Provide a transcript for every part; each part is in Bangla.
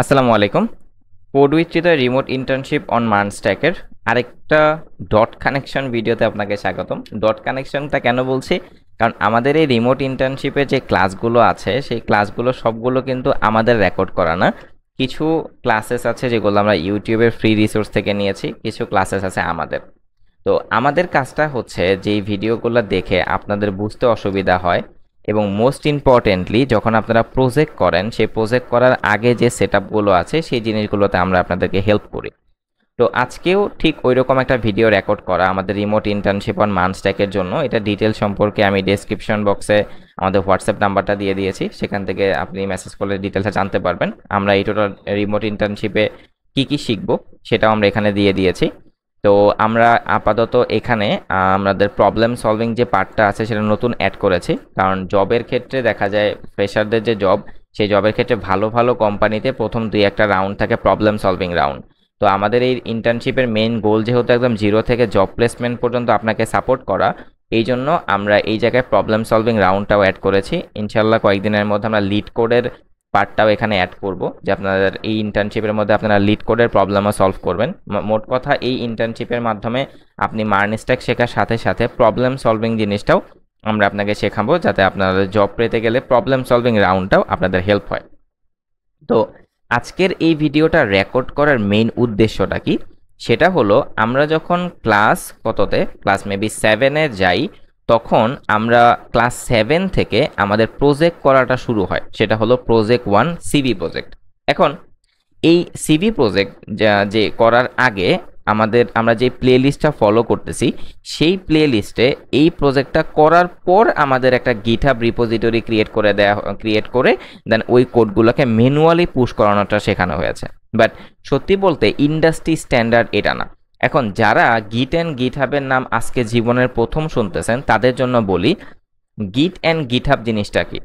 আসসালামু আলাইকুম। Code with the remote internship on মার্নস্ট্যাকের আরেকটা ডট কানেকশন ভিডিওতে আপনাকে স্বাগতম। ডট কানেকশনটা কেন বলছি, কারণ আমাদের এই রিমোট ইন্টার্নশিপে যে ক্লাসগুলো আছে সেই ক্লাসগুলো সবগুলো কিন্তু আমাদের রেকর্ড করা না। কিছু ক্লাসেস আছে যেগুলো আমরা ইউটিউবের ফ্রি রিসোর্স থেকে নিয়েছি, কিছু ক্লাসেস আছে আমাদের। তো আমাদের কাজটা হচ্ছে যেই ভিডিওগুলো দেখে আপনাদের বুঝতে অসুবিধা হয় এবং মোস্ট ইম্পর্টেন্টলি যখন আপনারা প্রজেক্ট করেন সেই প্রজেক্ট করার আগে যে সেটআপগুলো আছে সেই জিনিসগুলোতে আমরা আপনাদেরকে হেল্প করি। তো আজকেও ঠিক ওই রকম একটা ভিডিও রেকর্ড করা আমাদের রিমোট ইন্টার্নশিপ অন মানস্ট্যাকের জন্য। এটা ডিটেল সম্পর্কে আমি ডেসক্রিপশন বক্সে আমাদের হোয়াটসঅ্যাপ নাম্বারটা দিয়ে দিয়েছি, সেখান থেকে আপনি মেসেজ করলে ডিটেলসটা জানতে পারবেন। আমরা এই টোটাল রিমোট ইন্টার্নশিপে কী কী শিখবো সেটাও আমরা এখানে দিয়ে দিয়েছি। তো আমরা আপাতত এখানে আমাদের প্রবলেম সলভিং যে পার্টটা আছে সেটা নতুন অ্যাড করেছি, কারণ জবের ক্ষেত্রে দেখা যায় ফ্রেশারদের যে জব, সেই জবের ক্ষেত্রে ভালো ভালো কোম্পানিতে প্রথম 2-1টা রাউন্ড থাকে প্রবলেম সলভিং রাউন্ড। তো আমাদের এই ইন্টার্নশিপের মেইন গোল যেহেতু একদম জিরো থেকে জব প্লেসমেন্ট পর্যন্ত আপনাকে সাপোর্ট করা, এই জন্য আমরা এই জায়গায় প্রবলেম সলভিং রাউন্ডটাও অ্যাড করেছি। ইনশাল্লাহ কয়েকদিনের মধ্যে আমরা লিড কোডের পার্টটাও এখানে অ্যাড করব, যে আপনাদের এই ইন্টার্নশিপের মধ্যে আপনারা লিড কোডের প্রবলেমও সলভ করবেন। মোট কথা এই ইন্টার্নশিপের মাধ্যমে আপনি মার্নস্ট্যাক শেখার সাথে সাথে প্রবলেম সলভিং জিনিসটাও আমরা আপনাকে শেখাবো, যাতে আপনাদের জব পেতে গেলে প্রবলেম সলভিং রাউন্ডটাও আপনাদের হেল্প হয়। তো আজকের এই ভিডিওটা রেকর্ড করার মেইন উদ্দেশ্যটা কি, সেটা হলো আমরা যখন ক্লাস মেবি 7-এ যাই, তখন আমরা ক্লাস 7 থেকে আমাদের প্রজেক্ট করাটা শুরু হয়, সেটা হলো প্রজেক্ট 1 সিভি প্রজেক্ট। এখন এই সিভি প্রজেক্ট যে করার আগে আমরা যে প্লে লিস্টটা ফলো করতেছি, সেই প্লে লিস্টে এই প্রজেক্টটা করার পর আমাদের একটা গিটহাব রিপোজিটরি ক্রিয়েট করে দেন ওই কোডগুলোকে ম্যানুয়ালি পুশ করানোটা শেখানো হয়েছে। বাট সত্যি বলতে ইন্ডাস্ট্রি স্ট্যান্ডার্ড এটা না। এখন যারা গিট অ্যান্ড গিটহাবের নাম আজকে জীবনের প্রথম শুনতেছেন তাদের জন্য বলি, গিট অ্যান্ড গিটহাব জিনিসটা কি।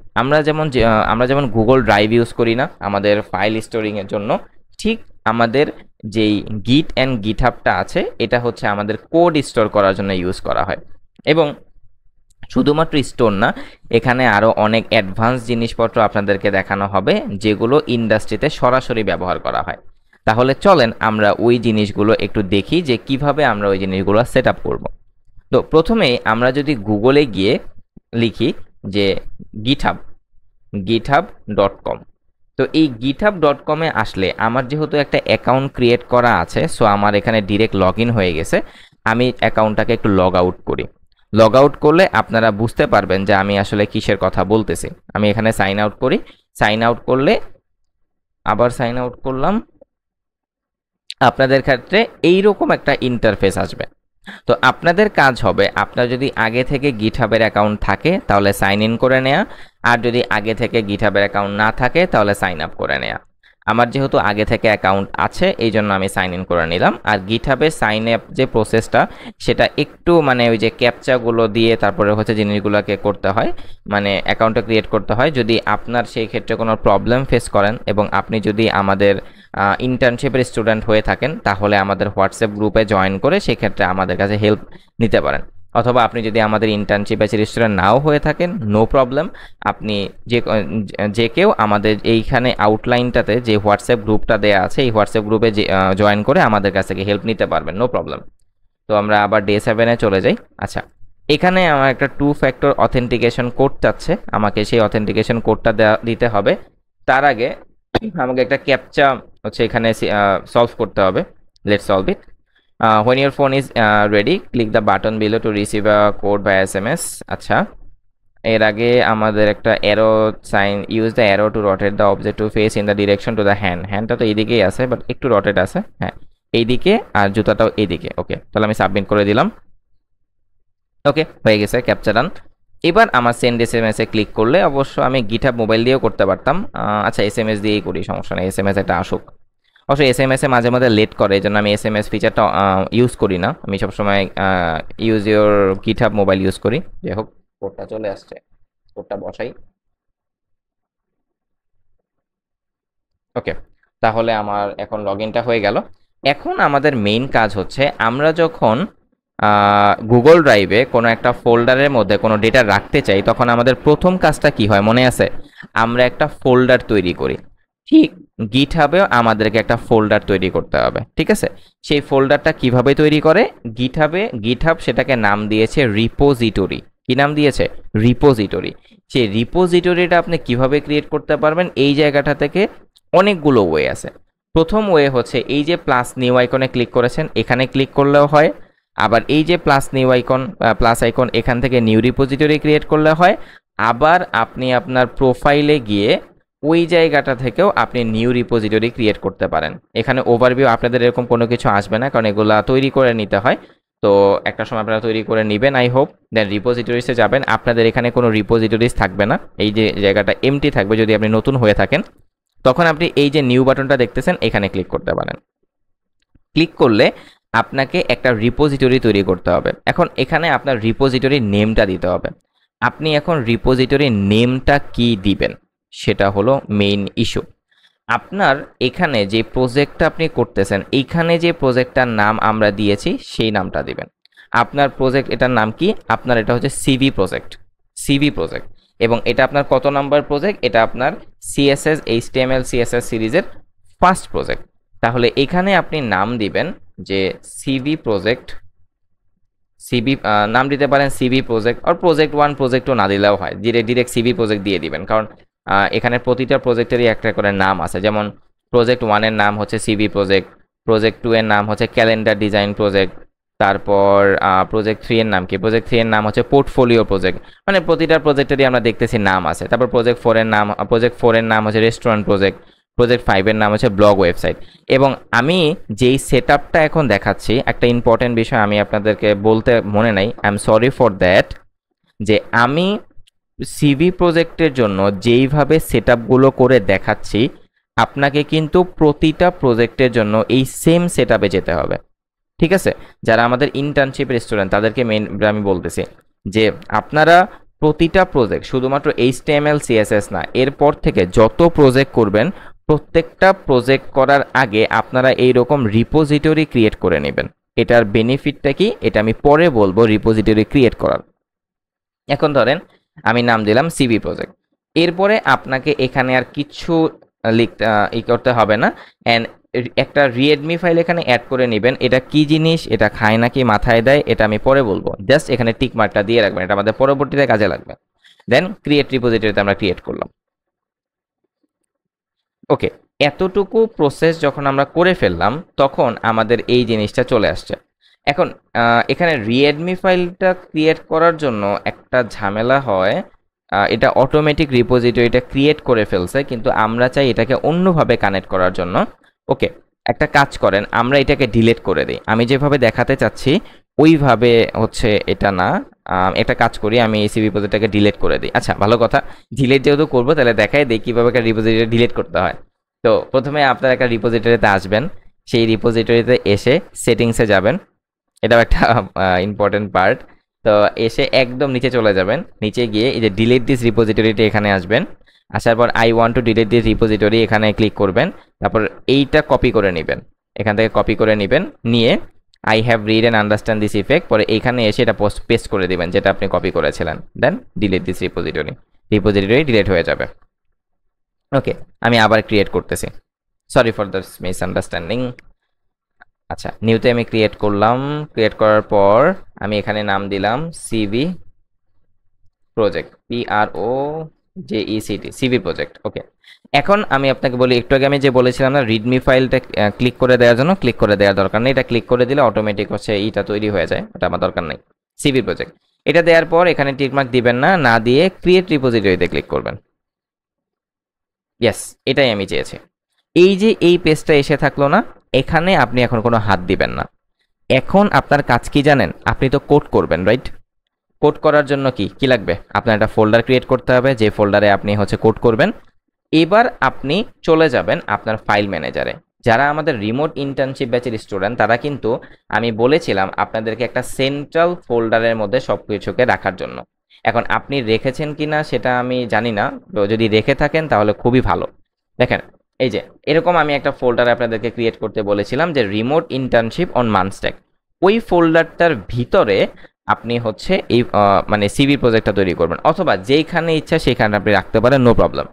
আমরা যেমন গুগল ড্রাইভ ইউজ করি না আমাদের ফাইল স্টোরিংয়ের জন্য, ঠিক আমাদের যেই গিট অ্যান্ড গিটহাবটা আছে এটা হচ্ছে আমাদের কোড স্টোর করার জন্য ইউজ করা হয়। এবং শুধুমাত্র স্টোর না, এখানে আরও অনেক অ্যাডভান্স জিনিসপত্র আপনাদেরকে দেখানো হবে যেগুলো ইন্ডাস্ট্রিতে সরাসরি ব্যবহার করা হয়। তাহলে চলেন আমরা ওই জিনিসগুলো একটু দেখি যে কিভাবে আমরা ওই জিনিসগুলো সেট আপ করবো। তো প্রথমে আমরা যদি গুগলে গিয়ে লিখি যে github.com, তো এই github.com-এ আসলে আমার যেহেতু একটা অ্যাকাউন্ট ক্রিয়েট করা আছে, সো আমার এখানে ডিরেক্ট লগ ইন হয়ে গেছে। আমি অ্যাকাউন্টটাকে একটু লগ আউট করি। লগ আউট করলে আপনারা বুঝতে পারবেন যে আমি আসলে কিসের কথা বলতেছি। আমি এখানে সাইন আউট করি। সাইন আউট করলে আবার সাইন আউট করলাম, আপনাদের ক্ষেত্রে এইরকম একটা ইন্টারফেস আসবে। তো আপনাদের কাজ হবে, আপনার যদি আগে থেকে গিটহাবের অ্যাকাউন্ট থাকে তাহলে সাইন ইন করে নেওয়া, আর যদি আগে থেকে গিটহাবের অ্যাকাউন্ট না থাকে তাহলে সাইন আপ করে নেওয়া। আমার যেহেতু আগে থেকে অ্যাকাউন্ট আছে এই জন্য আমি সাইন ইন করে নিলাম। আর গিটহাবে সাইন আপ যে প্রসেসটা সেটা একটু ওই যে ক্যাপচাগুলো দিয়ে তারপরে হচ্ছে জিনিসগুলোকে করতে হয়, অ্যাকাউন্টটা ক্রিয়েট করতে হয়। যদি আপনার সেই ক্ষেত্রে কোনো প্রবলেম ফেস করেন এবং আপনি যদি আমাদের ইন্টার্নশিপের স্টুডেন্ট হয়ে থাকেন তাহলে আমাদের হোয়াটসঅ্যাপ গ্রুপে জয়েন করে সেক্ষেত্রে আমাদের কাছে হেল্প নিতে পারেন। অথবা আপনি যদি আমাদের ইন্টার্নশিপ ব্যাচের স্টুডেন্ট নাও হয়ে থাকেন, নো প্রবলেম, আপনি যে কেউ আমাদের এইখানে আউটলাইনটাতে যে হোয়াটসঅ্যাপ গ্রুপটা দেওয়া আছে এই হোয়াটসঅ্যাপ গ্রুপে জয়েন করে আমাদের কাছ থেকে হেল্প নিতে পারবেন, নো প্রবলেম। তো আমরা আবার ডে 7-এ চলে যাই। আচ্ছা, এখানে আমার একটা 2 ফ্যাক্টর অথেন্টিকেশন কোড চাচ্ছে, আমাকে সেই অথেন্টিকেশন কোডটা দিতে হবে। তার আগে আমাকে একটা ক্যাপচা হচ্ছে এখানে সলভ করতে হবে। Let's solve it. when your phone is ready, click the button below to receive a code by SMS. আচ্ছা, এর আগে আমাদের একটা arrow sign, use the arrow to rotate the object to face in the direction to the হ্যান্ডটা তো এইদিকেই আছে বাট একটু রোটেট আছে, হ্যাঁ এইদিকে, আর জুতাটাও এইদিকে। ওকে, তাহলে আমি সাবমিট করে দিলাম। ওকে, হয়ে গেছে ক্যাপচা ডান। এবার আমার সেন্ড SMS-এ ক্লিক করলে, অবশ্য আমি গিটহাব মোবাইল দিয়েও করতে পারতাম। আচ্ছা, SMS দিয়েই করি, সমস্যা নেই, SMS একটা আসুক। অবশ্য SMS-এ মাঝে মাঝে লেট করে, এই জন্য আমি SMS ফিচারটা ইউজ করি না। আমি সবসময় use your GitHub mobile use করি। যাই হোক, কোডটা চলে আসছে, কোডটা বসাই। ওকে, তাহলে আমার এখন লগ ইনটা হয়ে গেল। এখন আমাদের মেইন কাজ হচ্ছে, আমরা যখন গুগল ড্রাইভে কোনো একটা ফোল্ডারের মধ্যে কোনো ডেটা রাখতে চাই তখন আমাদের প্রথম কাজটা কি হয় মনে আছে? আমরা একটা ফোল্ডার তৈরি করি। ঠিক গিটহাবেও আমাদেরকে একটা ফোল্ডার তৈরি করতে হবে, ঠিক আছে? সেই ফোল্ডারটা কিভাবে তৈরি করে? গিটহাব সেটাকে নাম দিয়েছে রিপোজিটরি। কি নাম দিয়েছে? রিপোজিটরি। সেই রিপোজিটরিটা আপনি কিভাবে ক্রিয়েট করতে পারবেন? এই জায়গাটা থেকে অনেকগুলো ওয়ে আছে। প্রথম ওয়ে হচ্ছে এই যে প্লাস নিউ আইকনে ক্লিক করেছেন, এখানে ক্লিক করলেও হয়। আবার এই যে প্লাস আইকন এখান থেকে নিউ রিপোজিটরি ক্রিয়েট করলে হয়। আবার আপনি আপনার প্রোফাইলে গিয়ে ওই জায়গাটা থেকেও আপনি নিউ রিপোজিটরি ক্রিয়েট করতে পারেন। এখানে ওভারভিউ আপনাদের এরকম কোনো কিছু আসবে না, কারণ এগুলা তৈরি করে নিতে হয়। তো একটা সময় আপনারা তৈরি করে নেবেন আই হোপ। দেন রিপোজিটরিসে যাবেন, আপনাদের এখানে কোনো রিপোজিটরিস থাকবে না, এই যে জায়গাটা এমটি থাকবে যদি আপনি নতুন হয়ে থাকেন। তখন আপনি এই যে নিউ বাটনটা দেখতেছেন এখানে ক্লিক করতে পারেন। ক্লিক করলে আপনাকে একটা রিপোজিটরি তৈরি করতে হবে। এখন এখানে আপনার রিপোজিটরি নেমটা দিতে হবে। আপনি এখন রিপোজিটরি নেমটা কি দিবেন সেটা হলো মেইন ইস্যু। আপনার এখানে যে প্রজেক্টটা আপনি করতেছেন, এইখানে যে প্রজেক্টটার নাম আমরা দিয়েছি সেই নামটা দিবেন। আপনার প্রজেক্ট এটার নাম কি? আপনার এটা হচ্ছে সিভি প্রজেক্ট। এবং এটা আপনার কত নাম্বার প্রজেক্ট? এটা আপনার সিএসএস এইচটিএমএল সিএসএস সিরিজের ফার্স্ট প্রজেক্ট। তাহলে এখানে আপনি নাম দিবেন যে সিভি প্রজেক্ট। নাম দিতে পারেন সিভি প্রজেক্ট, আর প্রজেক্ট 1 প্রজেক্ট 2 না দিলেও হয়, ডিরেক্ট সিভি প্রজেক্ট দিয়ে দিবেন। কারণ এখানে প্রতিটা প্রজেক্টেরই একটা করে নাম আছে। যেমন প্রজেক্ট 1 এর নাম হচ্ছে সিভি প্রজেক্ট 2 এর নাম হচ্ছে ক্যালেন্ডার ডিজাইন প্রজেক্ট, তারপর প্রজেক্ট 3 এর নাম কি? প্রজেক্ট 3 এর নাম হচ্ছে পোর্টফোলিও প্রজেক্ট। মানে প্রতিটা প্রজেক্টেরই আমরা দেখতেছি নাম আছে। তারপর প্রজেক্ট 4 এর নাম হচ্ছে রেস্টুরেন্ট প্রজেক্ট 5 এর নাম হচ্ছে ব্লগ ওয়েবসাইট। এবং আমি যেই সেটআপটা এখন দেখাচ্ছি, একটা ইম্পর্টেন্ট বিষয় আমি আপনাদেরকে বলতে মনে নাই, I am sorry for that, যে আমি সিভি প্রজেক্টের জন্য যেইভাবে সেটআপগুলো করে দেখাচ্ছি, আপনাকে কিন্তু প্রতিটা প্রজেক্টের জন্য এই সেম সেটআপে যেতে হবে, ঠিক আছে? যারা আমাদের ইন্টার্নশিপের স্টুডেন্ট তাদেরকে আমি বলতেছি যে আপনারা প্রতিটা প্রজেক্ট শুধুমাত্র এইচটিএমএল সিএসএস না, এরপর থেকে যত প্রজেক্ট করবেন প্রত্যেকটা প্রজেক্ট করার আগে আপনারা এইরকম রিপোজিটরি ক্রিয়েট করে নেবেন। এটার বেনিফিটটা কি এটা আমি পরে বলবো রিপোজিটরি ক্রিয়েট করার। এখন ধরেন আমি নাম দিলাম সিভি প্রজেক্ট। এরপরে আপনাকে এখানে আর কিছু করতে হবে না। অ্যান্ড একটা রিডমি ফাইল এখানে অ্যাড করে নেবেন। এটা কি জিনিস, এটা খায় নাকি মাথায় দেয়, এটা আমি পরে বলবো। জাস্ট এখানে টিক মার্কটা দিয়ে রাখবেন, এটা আমাদের পরবর্তীতে কাজে লাগবে। দেন ক্রিয়েট রিপোজিটরিতে আমরা ক্রিয়েট করলাম। ওকে, এতটুকু প্রসেস যখন আমরা করে ফেললাম তখন আমাদের এই জিনিসটা চলে আসছে। এখন এখানে রিডমি ফাইলটা ক্রিয়েট করার জন্য একটা ঝামেলা হয়, এটা অটোমেটিক রিপোজিটরিটা ক্রিয়েট করে ফেলছে, কিন্তু আমরা চাই এটাকে অন্যভাবে কানেক্ট করার জন্য। ওকে, একটা কাজ করেন, আমরা এটাকে ডিলিট করে দিই। আমি যেভাবে দেখাতে চাচ্ছি ওইভাবে হচ্ছে এটা না। একটা কাজ করি, আমি এই সিভি প্রজেক্টটাকে ডিলিট করে দিই। আচ্ছা, ভালো কথা, ডিলিট যেহেতু করবো তাহলে দেখাই দিই কীভাবে একটা রিপোজিটরি ডিলিট করতে হয়। তো প্রথমে আপনারা একটা রিপোজিটরিতে আসবেন, সেই রিপোজিটরিতে এসে সেটিংসে যাবেন, এটাও একটা ইম্পর্টেন্ট পার্ট। তো এসে একদম নিচে চলে যাবেন, নিচে গিয়ে এই যে ডিলিট দিস রিপোজিটরিটা এখানে আসবেন। আসার পর I want to delete this repository এখানে ক্লিক করবেন। তারপর এইটা কপি করে নেবেন, এখান থেকে কপি করে নেবেন, নিয়ে I have read and understand this effect, পরে এইখানে এসে এটা পেস্ট করে দিবেন যেটা আপনি কপি করেছিলেন। দেন ডিলিট দিস রিপোজিটরি ডিলিট হয়ে যাবে। ওকে, আমি আবার ক্রিয়েট করতেছি, সরি ফর দ্য মিসআন্ডারস্ট্যান্ডিং। আচ্ছা, নিউতে আমি ক্রিয়েট করলাম। ক্রিয়েট করার পর আমি এখানে নাম দিলাম CV project, PROJECT, CV project. Okay, এখন আমি আপনাকে বলি, একটু আগে আমি যে বলেছিলাম না রিডমি ফাইলটা ক্লিক করে দেওয়ার জন্য, ক্লিক করে দেওয়ার দরকার নেই। এটা ক্লিক করে দিলে অটোমেটিক হচ্ছে এইটা তৈরি হয়ে যায়, ওটা আমার দরকার নেই। সিভি প্রজেক্ট এটা দেওয়ার পর এখানে টিকমার্ক দিবেন না, না দিয়ে ক্রিয়েট রিপোজিটরিতে ক্লিক করবেন। ইয়েস, এটাই আমি চেয়েছি। এই যে এই পেজটা এসে থাকলো না, এখানে আপনি এখন কোনো হাত দিবেন না। এখন আপনার কাজ কি জানেন? আপনি তো কোড করবেন, রাইট? কোড করার জন্য কি লাগবে? আপনার একটা ফোল্ডার ক্রিয়েট করতে হবে, যে ফোল্ডারে আপনি হচ্ছে কোড করবেন। এবার আপনি চলে যাবেন আপনার ফাইল ম্যানেজারে। যারা আমাদের রিমোট ইন্টার্নশিপ ব্যাচের স্টুডেন্ট তারা কিন্তু আমি বলেছিলাম আপনাদেরকে একটা সেন্ট্রাল ফোল্ডারের মধ্যে সব কিছুকে রাখার জন্য। এখন আপনি রেখেছেন কিনা সেটা আমি জানি না, তো যদি রেখে থাকেন তাহলে খুবই ভালো। দেখেন, এই যে এরকম আমি একটা ফোল্ডার আপনাদেরকে ক্রিয়েট করতে বলেছিলাম যে রিমোট ইন্টার্নশিপ অন মানস্ট্যাক। ওই ফোল্ডারটার ভিতরে আপনি হচ্ছে এই মানে সিভি প্রজেক্টটা তৈরি করবেন, অথবা যেইখানে ইচ্ছা সেইখানে আপনি রাখতে পারেন, নো প্রবলেম।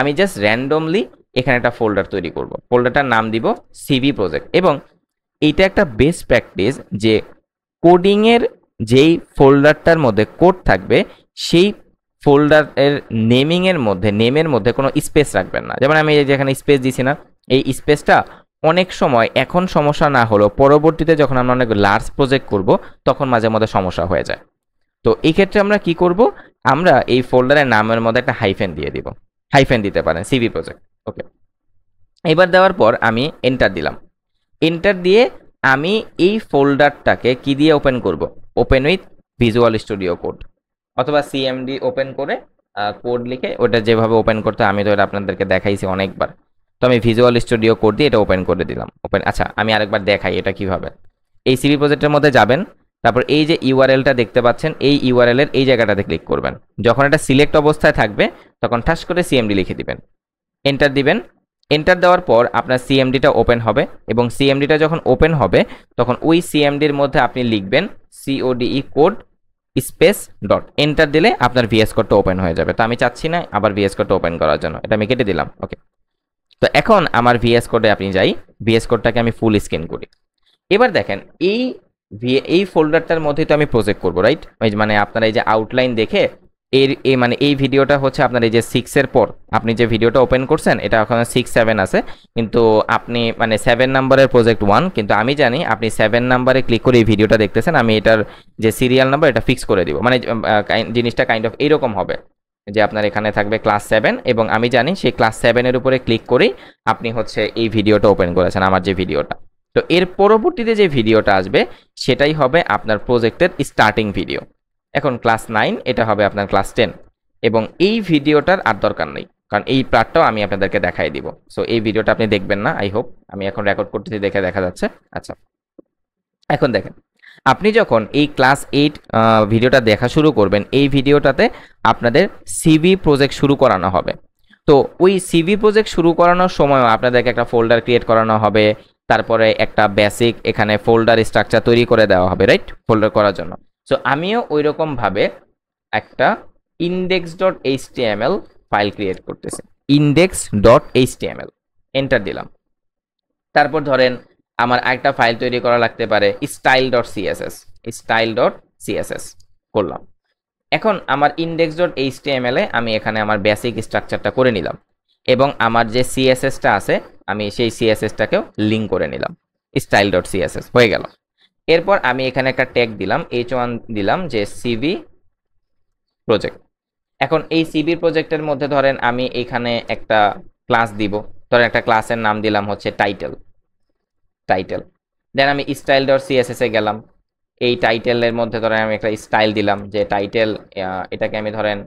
আমি জাস্ট র্যান্ডমলি এখানে একটা ফোল্ডার তৈরি করব, ফোল্ডারটার নাম দিব সিভি প্রজেক্ট। এবং এইটা একটা বেস্ট প্র্যাকটিস যে কোডিংয়ের যেই ফোল্ডারটার মধ্যে কোড থাকবে সেই ফোল্ডারের নেমের মধ্যে কোনো স্পেস রাখবেন না। যেমন আমি যেখানে স্পেস দিছি না, এই স্পেসটা অনেক সময় এখন সমস্যা না হলেও পরবর্তীতে যখন আমরা অনেক লার্জ প্রজেক্ট করব তখন মাঝে মধ্যে সমস্যা হয়ে যায়। তো এই ক্ষেত্রে আমরা কি করব, আমরা এই ফোল্ডারের নামের মধ্যে একটা হাইফেন দিয়ে দিব, হাইফেন দিতে পারেন সিভি প্রজেক্ট। ওকে, এবার দেওয়ার পর আমি এন্টার দিলাম। এন্টার দিয়ে আমি এই ফোল্ডারটাকে কি দিয়ে ওপেন করব, open with visual studio code অথবা সিএমডি ওপেন করে কোড লিখে ওটা যেভাবে ওপেন করতে আমি তো এটা আপনাদেরকে দেখাইছি অনেকবার। তো আমি ভিজুয়াল স্টুডিও কোড দিয়ে এটা ওপেন করে দিলাম। ওপেন, আচ্ছা আমি আরেকবার দেখাই এটা কিভাবে। এই সিভি প্রজেক্টের মধ্যে যাবেন, তারপর এই যে ইউআরএলটা দেখতে পাচ্ছেন এই ইউআরএল এর এই জায়গাটাতে ক্লিক করবেন। যখন এটা সিলেক্ট অবস্থায় থাকবে তখন ঠাস করে সিএমডি লিখে দিবেন, এন্টার দিবেন। এন্টার দেওয়ার পর আপনার সিএমডিটা ওপেন হবে এবং সিএমডিটা যখন ওপেন হবে তখন ওই সিএমডির মধ্যে আপনি লিখবেন সিওডিই কোড স্পেস ডট, এন্টার দিলে আপনার ভিএস কোডটা ওপেন হয়ে যাবে। তো আমি চাচ্ছি না আবার ভিএস কোডটা ওপেন করার জন্য, এটা আমি কেটে দিলাম। ওকে, তো এখন আমার ভিএস কোডে আপনি যাই, ভিএস কোডটাকে আমি ফুল স্ক্রিন করি। এবার দেখেন এই ফোল্ডারটার মধ্যে তো আমি প্রজেক্ট করবো, রাইট? মানে আপনারা এই যে আউটলাইন দেখে মানে এই ভিডিওটা হচ্ছে আপনার এই যে 6 এর পর আপনি যে ভিডিওটা ওপেন করছেন এটা এখন 6 7 আছে, কিন্তু আপনি মানে 7 নাম্বারের প্রজেক্ট 1, কিন্তু আমি জানি আপনি 7 নাম্বারে ক্লিক করে এই ভিডিওটা দেখতেছেন। আমি এটার যে সিরিয়াল নাম্বার এটা ফিক্স করে দিব, মানে জিনিসটা কাইন্ড অফ এইরকম হবে যে আপনার এখানে থাকবে ক্লাস 7 এবং আমি জানি সেই ক্লাস 7 এর উপরে ক্লিক করেই আপনি হচ্ছে এই ভিডিওটা ওপেন করেছেন, আমার যে ভিডিওটা। তো এর পরবর্তীতে যে ভিডিওটা আসবে সেটাই হবে আপনার প্রজেক্টের স্টার্টিং ভিডিও। এখন ক্লাস 9, এটা হবে আপনার ক্লাস 10 এবং এই ভিডিওটার আর দরকার নেই কারণ এই পার্টটাও আমি আপনাদেরকে দেখাই দিব। সো এই ভিডিওটা আপনি দেখবেন না, আই হোপ। আমি এখন রেকর্ড করতেছি দেখে দেখা যাচ্ছে। আচ্ছা, এখন দেখেন আপনি যখন এই ক্লাস 8 ভিডিওটা দেখা শুরু করবেন এই ভিডিওটাতে আপনাদের সিভি প্রজেক্ট শুরু করানো হবে। তো ওই সিভি প্রজেক্ট শুরু করানোর সময় আপনাদেরকে একটা ফোল্ডার ক্রিয়েট করানো হবে, তারপরে একটা বেসিক এখানে ফোল্ডার স্ট্রাকচার তৈরি করে দেওয়া হবে, রাইট? ফোল্ডার করার জন্য। সো আমিও ওই রকমভাবে একটা index.html ফাইল ক্রিয়েট করতেছি, index.html, এন্টার দিলাম। তারপর ধরেন আমার একটা ফাইল তৈরি করা লাগতে পারে style.css, style.css করলাম। এখন আমার index.html এ আমি এখানে আমার বেসিক স্ট্রাকচারটা করে নিলাম এবং আমার যে সিএসএসটা আছে আমি সেই সিএসএসটাকেও লিঙ্ক করে নিলাম, style.css হয়ে গেল। এরপর আমি এখানে একটা ট্যাগ দিলাম, h1 দিলাম যে সিভি প্রজেক্ট। এখন এই সিভি প্রজেক্টের মধ্যে ধরেন আমি এখানে একটা ক্লাস দিব, ধরেন একটা ক্লাসের নাম দিলাম হচ্ছে টাইটেল। দেন আমি style.css এ গেলাম, এই টাইটেলের মধ্যে ধরেন আমি একটা স্টাইল দিলাম যে টাইটেল, এটাকে আমি ধরেন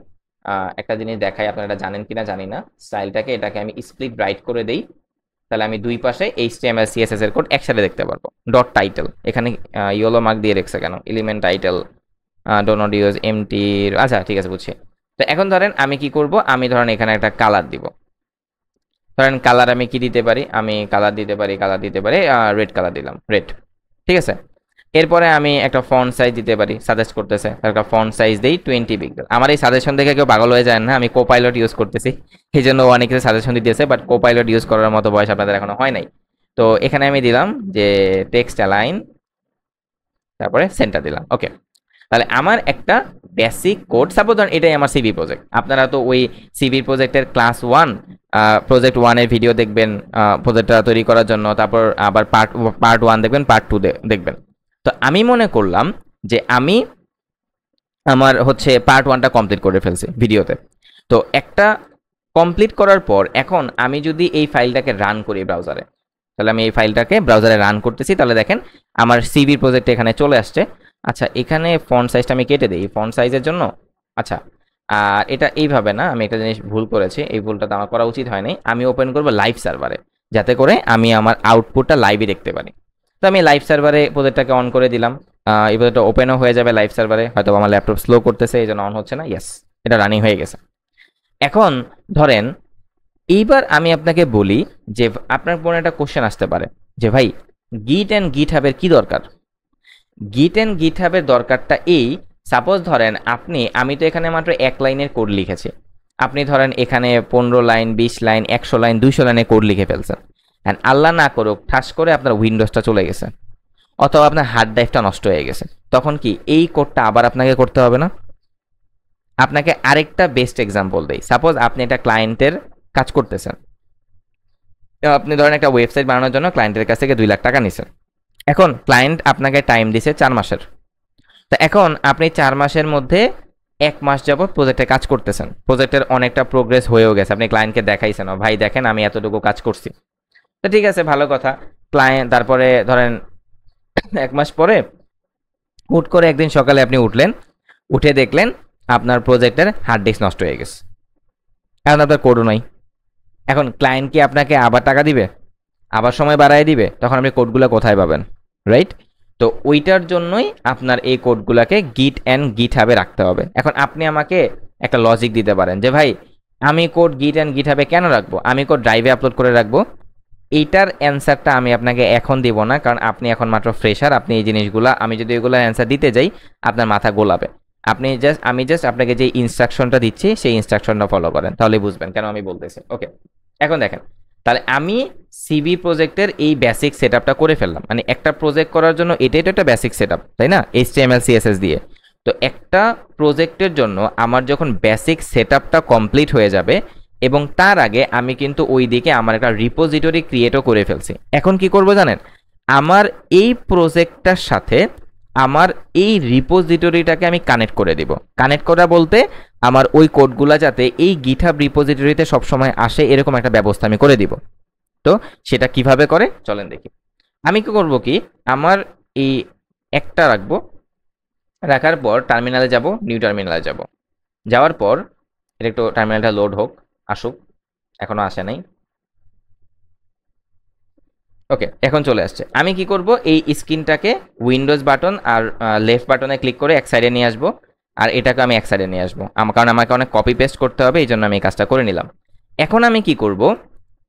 একটা জিনিস দেখাই, আপনারা এটা জানেন কিনা জানি না, স্টাইলটাকে এটাকে আমি স্প্লিট রাইট করে দেই, তাহলে আমি দুই পাশে HTML CSS এর কোড একসাথে দেখতে পারবো। ডট টাইটেল, এখানে ইয়েলো মার্ক দিয়ে রেখেছে কেন? Element title do not use empty, আচ্ছা ঠিক আছে বুঝছি। তো এখন ধরেন আমি কি করব, আমি ধরেন এখানে একটা কালার দিব, ধরেন কালার আমি কি দিতে পারি, আমি কালার দিতে পারি রেড কালার দিলাম, রেড, ঠিক আছে। এরপরে আমি একটা ফন্ট সাইজ দিতে পারি, সাজেস্ট করতেছে একটা ফন্ট সাইজ দেই 20 পিক্সেল। আমার এই সাজেশন দেখে কেউ পাগল হয়ে যায় না, আমি কোপাইলট ইউজ করতেছি এই জন্য অনেকে সাজেশন দিতেছে, বাট কোপাইলট ইউজ করার মতো বয়স আপনাদের এখনো হয় নাই। তো এখানে আমি দিলাম যে টেক্সট অ্যালাইন, তারপরে সেন্টার দিলাম। ওকে, তাহলে আমার একটা বেসিক কোড, সাপোজ ধরুন এটাই আমার সিভি প্রজেক্ট। আপনারা তো ওই সিভি প্রজেক্টের ক্লাস 1 প্রজেক্ট 1 এর ভিডিও দেখবেন প্রজেক্টটা তৈরি করার জন্য, তারপর আবার পার্ট 1 দেখবেন, পার্ট 2 দেখবেন। তো আমি মনে করলাম যে আমি আমার হচ্ছে পার্ট 1টা কমপ্লিট করে ফেলছি ভিডিওতে। তো একটা কমপ্লিট করার পর এখন আমি যদি এই ফাইলটাকে রান করি ব্রাউজারে, তাহলে আমি এই ফাইলটাকে ব্রাউজারে রান করতেছি, তাহলে দেখেন আমার সিভি প্রজেক্ট এখানে চলে আসছে। আচ্ছা, এখানে ফন্ট সাইজটা আমি কেটে দিই ফন্ট সাইজের জন্য। আচ্ছা, আর এটা এইভাবে না, আমি একটা জিনিস ভুল করেছি, এই ভুলটা তো আমার করা উচিত হয়নি। আমি ওপেন করব লাইভ সার্ভারে, যাতে করে আমি আমার আউটপুটটা লাইভে দেখতে পারি। তো আমি লাইভ সার্ভারে প্রজেক্টটাকে অন করে দিলাম, এই প্রজেক্টটা ওপেনও হয়ে যাবে লাইভ সার্ভারে। হয়তো আমার ল্যাপটপ স্লো করতেছে এই জন্য অন হচ্ছে না, ইয়েস এটা রানিং হয়ে গেছে। এখন ধরেন এইবার আমি আপনাকে বলি যে আপনার মনে একটা কোশ্চেন আসতে পারে যে ভাই গিট অ্যান্ড গিট হাবের কি দরকার? গিট অ্যান্ড গিট হাবের দরকারটা এই, সাপোজ ধরেন আমি তো এখানে মাত্র এক লাইনের কোড লিখেছি, আপনি ধরেন এখানে 15 লাইন 20 লাইন 100 লাইন 200 লাইনে কোড লিখে ফেলছেন, অ্যান্ড আল্লাহ না করুক ঠাস করে আপনার উইন্ডোজটা চলে গেছে অথবা আপনার হার্ড ড্রাইভটা নষ্ট হয়ে গেছে, তখন কি এই কোডটা আবার আপনাকে করতে হবে না? আপনাকে আরেকটা বেস্ট এক্সাম্পল দেই। সাপোজ আপনি একটা ক্লায়েন্টের কাজ করতেছেন, আপনি ধরেন একটা ওয়েবসাইট বানানোর জন্য ক্লায়েন্টের কাছ থেকে 2 লাখ টাকা নিছেন। এখন ক্লায়েন্ট আপনাকে টাইম দিছে 4 মাসের। তো এখন আপনি 4 মাসের মধ্যে 1 মাস যাবত প্রজেক্টে কাজ করতেছেন, প্রজেক্টের অনেকটা প্রোগ্রেস হয়েও গেছে, আপনি ক্লায়েন্টকে দেখাইছেন, ভাই দেখেন আমি এতটুকু কাজ করছি। তো ঠিক আছে, ভালো কথা। ক্লায়েন্ট তারপরে ধরেন 1 মাস পরে হুট করে একদিন সকালে আপনি উঠলেন, উঠে দেখলেন আপনার প্রজেক্টের হার্ড ডিস্ক নষ্ট হয়ে গেছে, এখন আপনার কোডও নাই। এখন ক্লায়েন্ট কি আপনাকে আবার টাকা দিবে, আবার সময় বাড়ায় দিবে? তখন আপনি কোডগুলো কোথায় পাবেন, রাইট? তো ওইটার জন্যই আপনার এই কোডগুলোকে গিট অ্যান্ড গিট হাবে রাখতে হবে। এখন আপনি আমাকে একটা লজিক দিতে পারেন যে ভাই আমি কোড গিট অ্যান্ড গিট হাবে কেন রাখবো, আমি কোড ড্রাইভে আপলোড করে রাখবো। এইটার অ্যান্সারটা আমি আপনাকে এখন দিব না, কারণ আপনি এখন মাত্র ফ্রেশার। আপনি এই জিনিসগুলো, আমি যদি এগুলোর অ্যান্সার দিতে যাই আপনার মাথা গোলাবে। আমি জাস্ট আপনাকে যে ইনস্ট্রাকশনটা দিচ্ছি সেই ইনস্ট্রাকশনটা ফলো করেন, তাহলে বুঝবেন কেন আমি বলতেছি। ওকে, এখন দেখেন, তাহলে আমি সিবি প্রজেক্টের এই বেসিক সেটআপটা করে ফেললাম। মানে একটা প্রজেক্ট করার জন্য এটাই তো একটা বেসিক সেটআপ, তাই না? HTML CSS দিয়ে। তো একটা প্রজেক্টের জন্য আমার যখন বেসিক সেটআপটা কমপ্লিট হয়ে যাবে এবং তার আগে আমি কিন্তু ওই দিকে আমার একটা রিপোজিটরি ক্রিয়েটও করে ফেলছি। এখন কি করব জানেন, আমার এই প্রজেক্টটার সাথে আমার এই রিপোজিটরিটাকে আমি কানেক্ট করে দিব। কানেক্ট করা বলতে আমার ওই কোডগুলা যাতে এই গিটহাব রিপোজিটরিতে সবসময় আসে এরকম একটা ব্যবস্থা আমি করে দিব। তো সেটা কিভাবে করে চলেন দেখি। আমি কি করব, কি আমার এই একটা রাখবো, রাখার পর টার্মিনালে যাব, নিউ টার্মিনালে যাব, যাওয়ার পর এটা একটু টার্মিনালটা লোড হোক, আসুক, এখনো আসে নাই। ওকে, এখন চলে আসছে। আমি কি করব, এই স্ক্রিনটাকে উইন্ডোজ বাটন আর লেফট বাটনে ক্লিক করে এক সাইডে নিয়ে আসবো, আর এটাকে আমি এক সাইডে নিয়ে আসবো, কারণ আমাকে অনেক কপি পেস্ট করতে হবে, এই জন্য আমি এই কাজটা করে নিলাম। এখন আমি কি করব,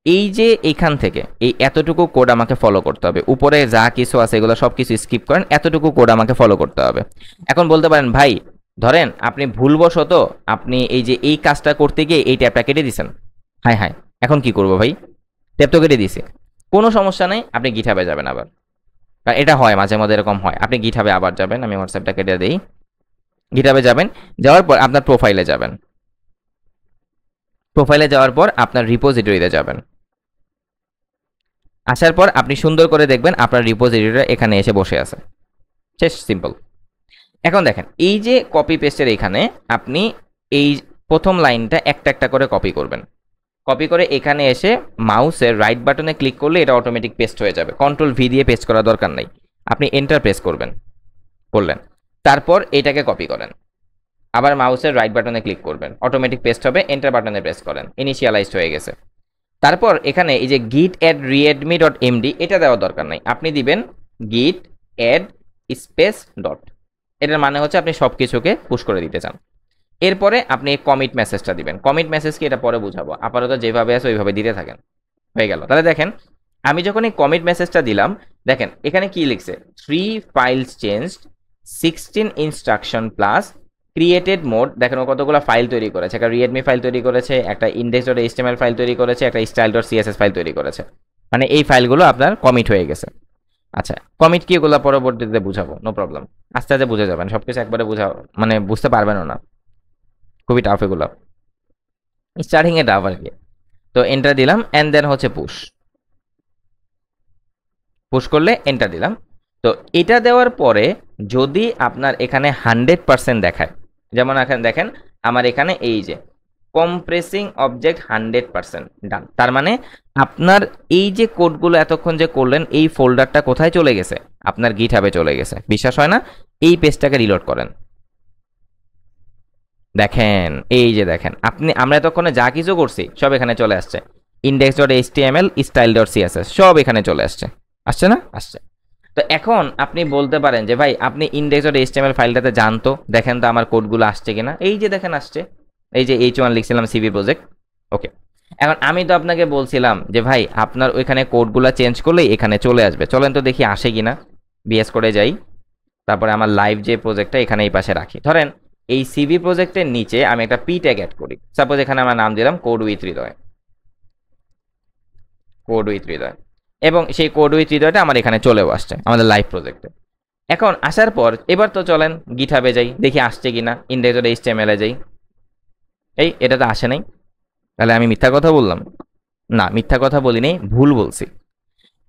এই যে এইখান থেকে এই এতটুকু কোড আমাকে ফলো করতে হবে, উপরে যা কিছু আছে এগুলো সব কিছু স্কিপ করেন, এতটুকু কোড আমাকে ফলো করতে হবে। এখন বলতে পারেন ভাই ধরেন আপনি ভুলবশত আপনি এই যে এই কাজটা করতে গিয়ে এই ট্যাবটা কেটে দিয়েছেন। হ্যাঁ হ্যাঁ, এখন কি করব ভাই, ট্যাব তো কেটে দিয়েছি, কোনো সমস্যা নেই, আপনি গিটহাবে যাবেন আবার। এটা হয় মাঝে মধ্যে, এরকম হয়। আপনি গিটহাবে আবার যাবেন, আমি হোয়াটসঅ্যাপটা কেটে দিই। গিটহাবে যাবেন, যাওয়ার পর আপনার প্রোফাইলে যাবেন, প্রোফাইলে যাওয়ার পর আপনার রিপোজিটরিতে যাবেন, আসার পর আপনি সুন্দর করে দেখবেন আপনার রিপোজিটরিটা এখানে এসে বসে আছে। শেষ, সিম্পল। এখন দেখেন এই যে কপি পেস্টের এখানে আপনি এই প্রথম লাইনটা একটা একটা করে কপি করবেন। কপি করে এখানে এসে মাউসের রাইট বাটনে ক্লিক করলে এটা অটোমেটিক পেস্ট হয়ে যাবে। কন্ট্রোল ভি দিয়ে পেস্ট করা দরকার নাই, আপনি এন্টার প্রেস করলেন, তারপর এটাকে কপি করেন, আবার মাউসের রাইট বাটনে ক্লিক করবেন, অটোমেটিক পেস্ট হবে, এন্টার বাটনে প্রেস করেন, ইনিশিয়ালাইজড হয়ে গেছে। তারপর এখানে এই যে git add readme.md এটা দেওয়ার দরকার নাই, আপনি দিবেন git add স্পেস ডট। এটার মানে হচ্ছে আপনি সব কিছুকে পুশ করে দিতে চান। এরপরে আপনি কমিট মেসেজটা দিবেন। কমিট মেসেজ কি এটা পরে বুঝাবো, আপাতত যেভাবে আছে ওইভাবে দিতে থাকেন, হয়ে গেল। তাহলে দেখেন আমি যখন এই কমিট মেসেজটা দিলাম, দেখেন এখানে কি লিখছে, 3 files changed, 16 instruction plus created mode. দেখেন ও কতগুলো ফাইল তৈরি করেছে, একটা রিয়েডমি ফাইল তৈরি করেছে, একটা index.html ফাইল তৈরি করেছে, একটা style.css ফাইল তৈরি করেছে। মানে এই ফাইলগুলো আপনার কমিট হয়ে গেছে। আচ্ছা, কমিট কি এগুলো পরবর্তীতে বুঝাবো, নো প্রবলেম, আস্তে আস্তে বুঝে যাবেন, সবকিছু একবারে মানে বুঝতে পারবেনও না, খুবই টাফ এগুলো, স্টার্টিং এ টাফ আর কি। তো এন্টার দিলাম, এন্ড দেন হচ্ছে পুশ করলে এন্টার দিলাম। তো এটা দেওয়ার পরে যদি আপনার এখানে 100% দেখায়, যেমন এখানে দেখেন আমার এখানে এই যে কম্প্রেসিং অবজেক্ট 100% ডান, তার মানে আপনার এই যে কোডগুলো এতক্ষণ যে করলেন এই ফোল্ডারটা কোথায় চলে গেছে, আপনার গিটহাবে চলে গেছে। বিশ্বাস হয় না, এই পেজটাকে রিলোড করেন, দেখেন এই যে দেখেন আমরা এতক্ষণে যা কিছু করছি সব এখানে চলে আসছে, index.html style.css সব এখানে চলে আসছে না, আসছে। তো এখন আপনি বলতে পারেন যে ভাই আপনি index.html ফাইলটাতে যান তো, দেখেন তো আমার কোডগুলো আসছে কিনা। এই যে দেখেন আসছে, এই যে H1 লিখছিলাম সিভি প্রজেক্ট। ওকে, এখন আমি তো আপনাকে বলছিলাম যে ভাই আপনার ওইখানে কোডগুলো চেঞ্জ করলেই এখানে চলে আসবে। চলেন তো দেখি আসে কিনা, বিএস করে যাই, তারপরে আমার লাইভ যে প্রজেক্টটা এখানে এই পাশে রাখি। ধরেন এই সিভি প্রজেক্টের নিচে আমি একটা পি ট্যাগ অ্যাড করি। সাপোজ এখানে আমার নাম দিলাম code with Hriday, code with Hriday, এবং সেই কোড উইথ হৃদয়টা আমার এখানে চলেও আসছে আমাদের লাইভ প্রজেক্টে। এখন আসার পর এবার তো চলেন গিটহাবে যাই, দেখি আসছে কিনা, index.html এ যাই। এই এটা তো আসে নাই, তাহলে আমি মিথ্যা কথা বললাম? না, মিথ্যা কথা বলিনি, ভুল বলছি।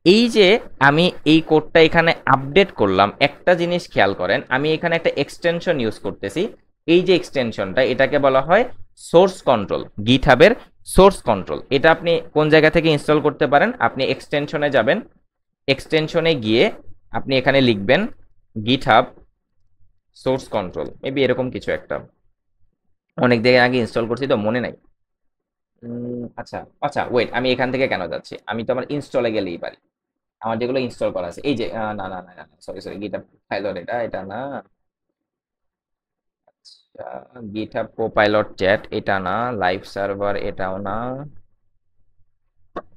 এই যে আমি এই কোডটা এখানে আপডেট করলাম, একটা জিনিস খেয়াল করেন, আমি এখানে একটা এক্সটেনশন ইউজ করতেছি। এই যে এক্সটেনশনটা, এটাকে বলা হয় সোর্স কন্ট্রোল, গিটহাবের সোর্স কন্ট্রোল। এটা আপনি কোন জায়গা থেকে ইনস্টল করতে পারেন? আপনি এক্সটেনশনে যাবেন, এক্সটেনশনে গিয়ে আপনি এখানে লিখবেন গিটহাব সোর্স কন্ট্রোল, মেবি এরকম কিছু একটা, অনেক দিন আগে ইনস্টল করছি তো মনে নাই। আচ্ছা আচ্ছা, ওয়েট, আমি এখান থেকে কেন যাচ্ছি? আমি তো আমার ইনস্টলে গেলেই পারি, আমার যেগুলো ইনস্টল করা আছে। এই যে না না না না, সরি সরি, গিটহাব পাইলট, এটা না। আচ্ছা, গিটহাব কোপাইলট চ্যাট এটা না, লাইভ সার্ভার এটাও না,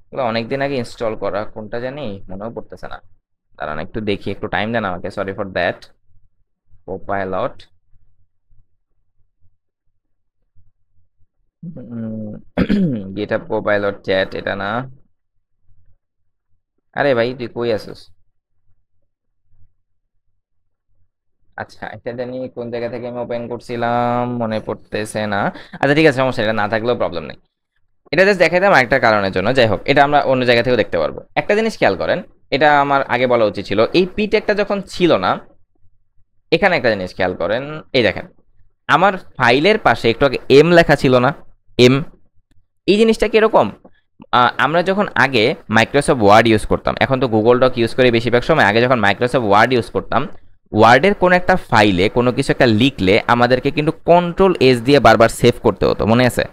এগুলো অনেকদিন আগে ইনস্টল করা, কোনটা জানি মনেও পড়তেছে না। দাঁড়ান একটু দেখি, একটু টাইম দেন আমাকে, sorry for that. Copilot, GitHub copilot chat এটা না। আরে ভাই তুই কই আছিস? আচ্ছা, এটা জানি কোন জায়গা থেকে আমি ওপেন করছিলাম, মনে পড়তেছে না। আচ্ছা ঠিক আছে, সমস্যা নেই, এটা না থাকলেও প্রবলেম নেই। এটা জাস্ট দেখাই দিলাম একটা কারণের জন্য, যাই হোক, এটা আমরা অন্য জায়গা থেকেও দেখতে পারবো। একটা জিনিস খেয়াল করেন, এটা আমার আগে বলা উচিত ছিল, এই পি ট্যাগটা যখন ছিল না, এখানে একটা জিনিস খেয়াল করেন, এই দেখেন আমার ফাইলের পাশে একটু আগে এম লেখা ছিল না, এম। এই জিনিসটা কিরকম, আমরা যখন আগে মাইক্রোসফট ওয়ার্ড ইউজ করতাম, এখন তো গুগল ডক ইউজ করি বেশিরভাগ সময়, আগে যখন মাইক্রোসফট ওয়ার্ড ইউজ করতাম, ওয়ার্ডের কোনো একটা ফাইলে কোনো কিছু একটা লিখলে আমাদেরকে কিন্তু কন্ট্রোল এস দিয়ে বারবার সেভ করতে হতো, মনে আছে?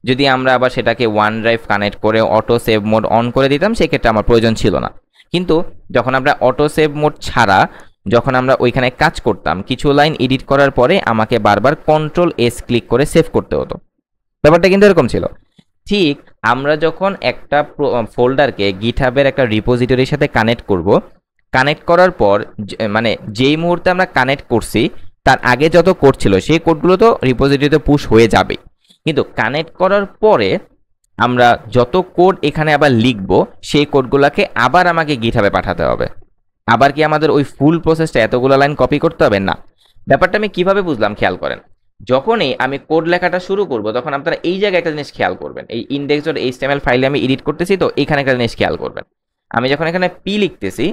যদি আমরা আবার সেটাকে ওয়ান ড্রাইভ কানেক্ট করে অটো সেভ মোড অন করে দিতাম, সেক্ষেত্রে আমার প্রয়োজন ছিল না। কিন্তু যখন আমরা অটো সেভ মোড ছাড়া যখন আমরা ওইখানে কাজ করতাম, কিছু লাইন এডিট করার পরে আমাকে বারবার কন্ট্রোল এস ক্লিক করে সেভ করতে হতো। ব্যাপারটা কিন্তু এরকম ছিল। ঠিক আমরা যখন একটা ফোল্ডারকে গিটহাবের একটা রিপোজিটরির সাথে কানেক্ট করব, কানেক্ট করার পর মানে যেই মুহূর্তে আমরা কানেক্ট করছি তার আগে যত কোড ছিল সেই কোডগুলো তো রিপোজিটরিতে পুশ হয়ে যাবে, কিন্তু কানেক্ট করার পরে আমরা যত কোড এখানে আবার লিখব, সেই কোডগুলোকে আবার আমাকে গিটহাবে পাঠাতে হবে। আবার কি আমাদের ওই ফুল প্রসেসটা এতগুলো লাইন কপি করতে হবে? না। ব্যাপারটা আমি কিভাবে বুঝলাম, খেয়াল করেন, যখনই আমি কোড লেখাটা শুরু করব তখন আপনারা এই জায়গায় একটা জিনিস খেয়াল করবেন, এই index.html ফাইলে আমি এডিট করতেছি তো এখানে একটা জিনিস খেয়াল করবেন, আমি যখন এখানে পি লিখতেছি,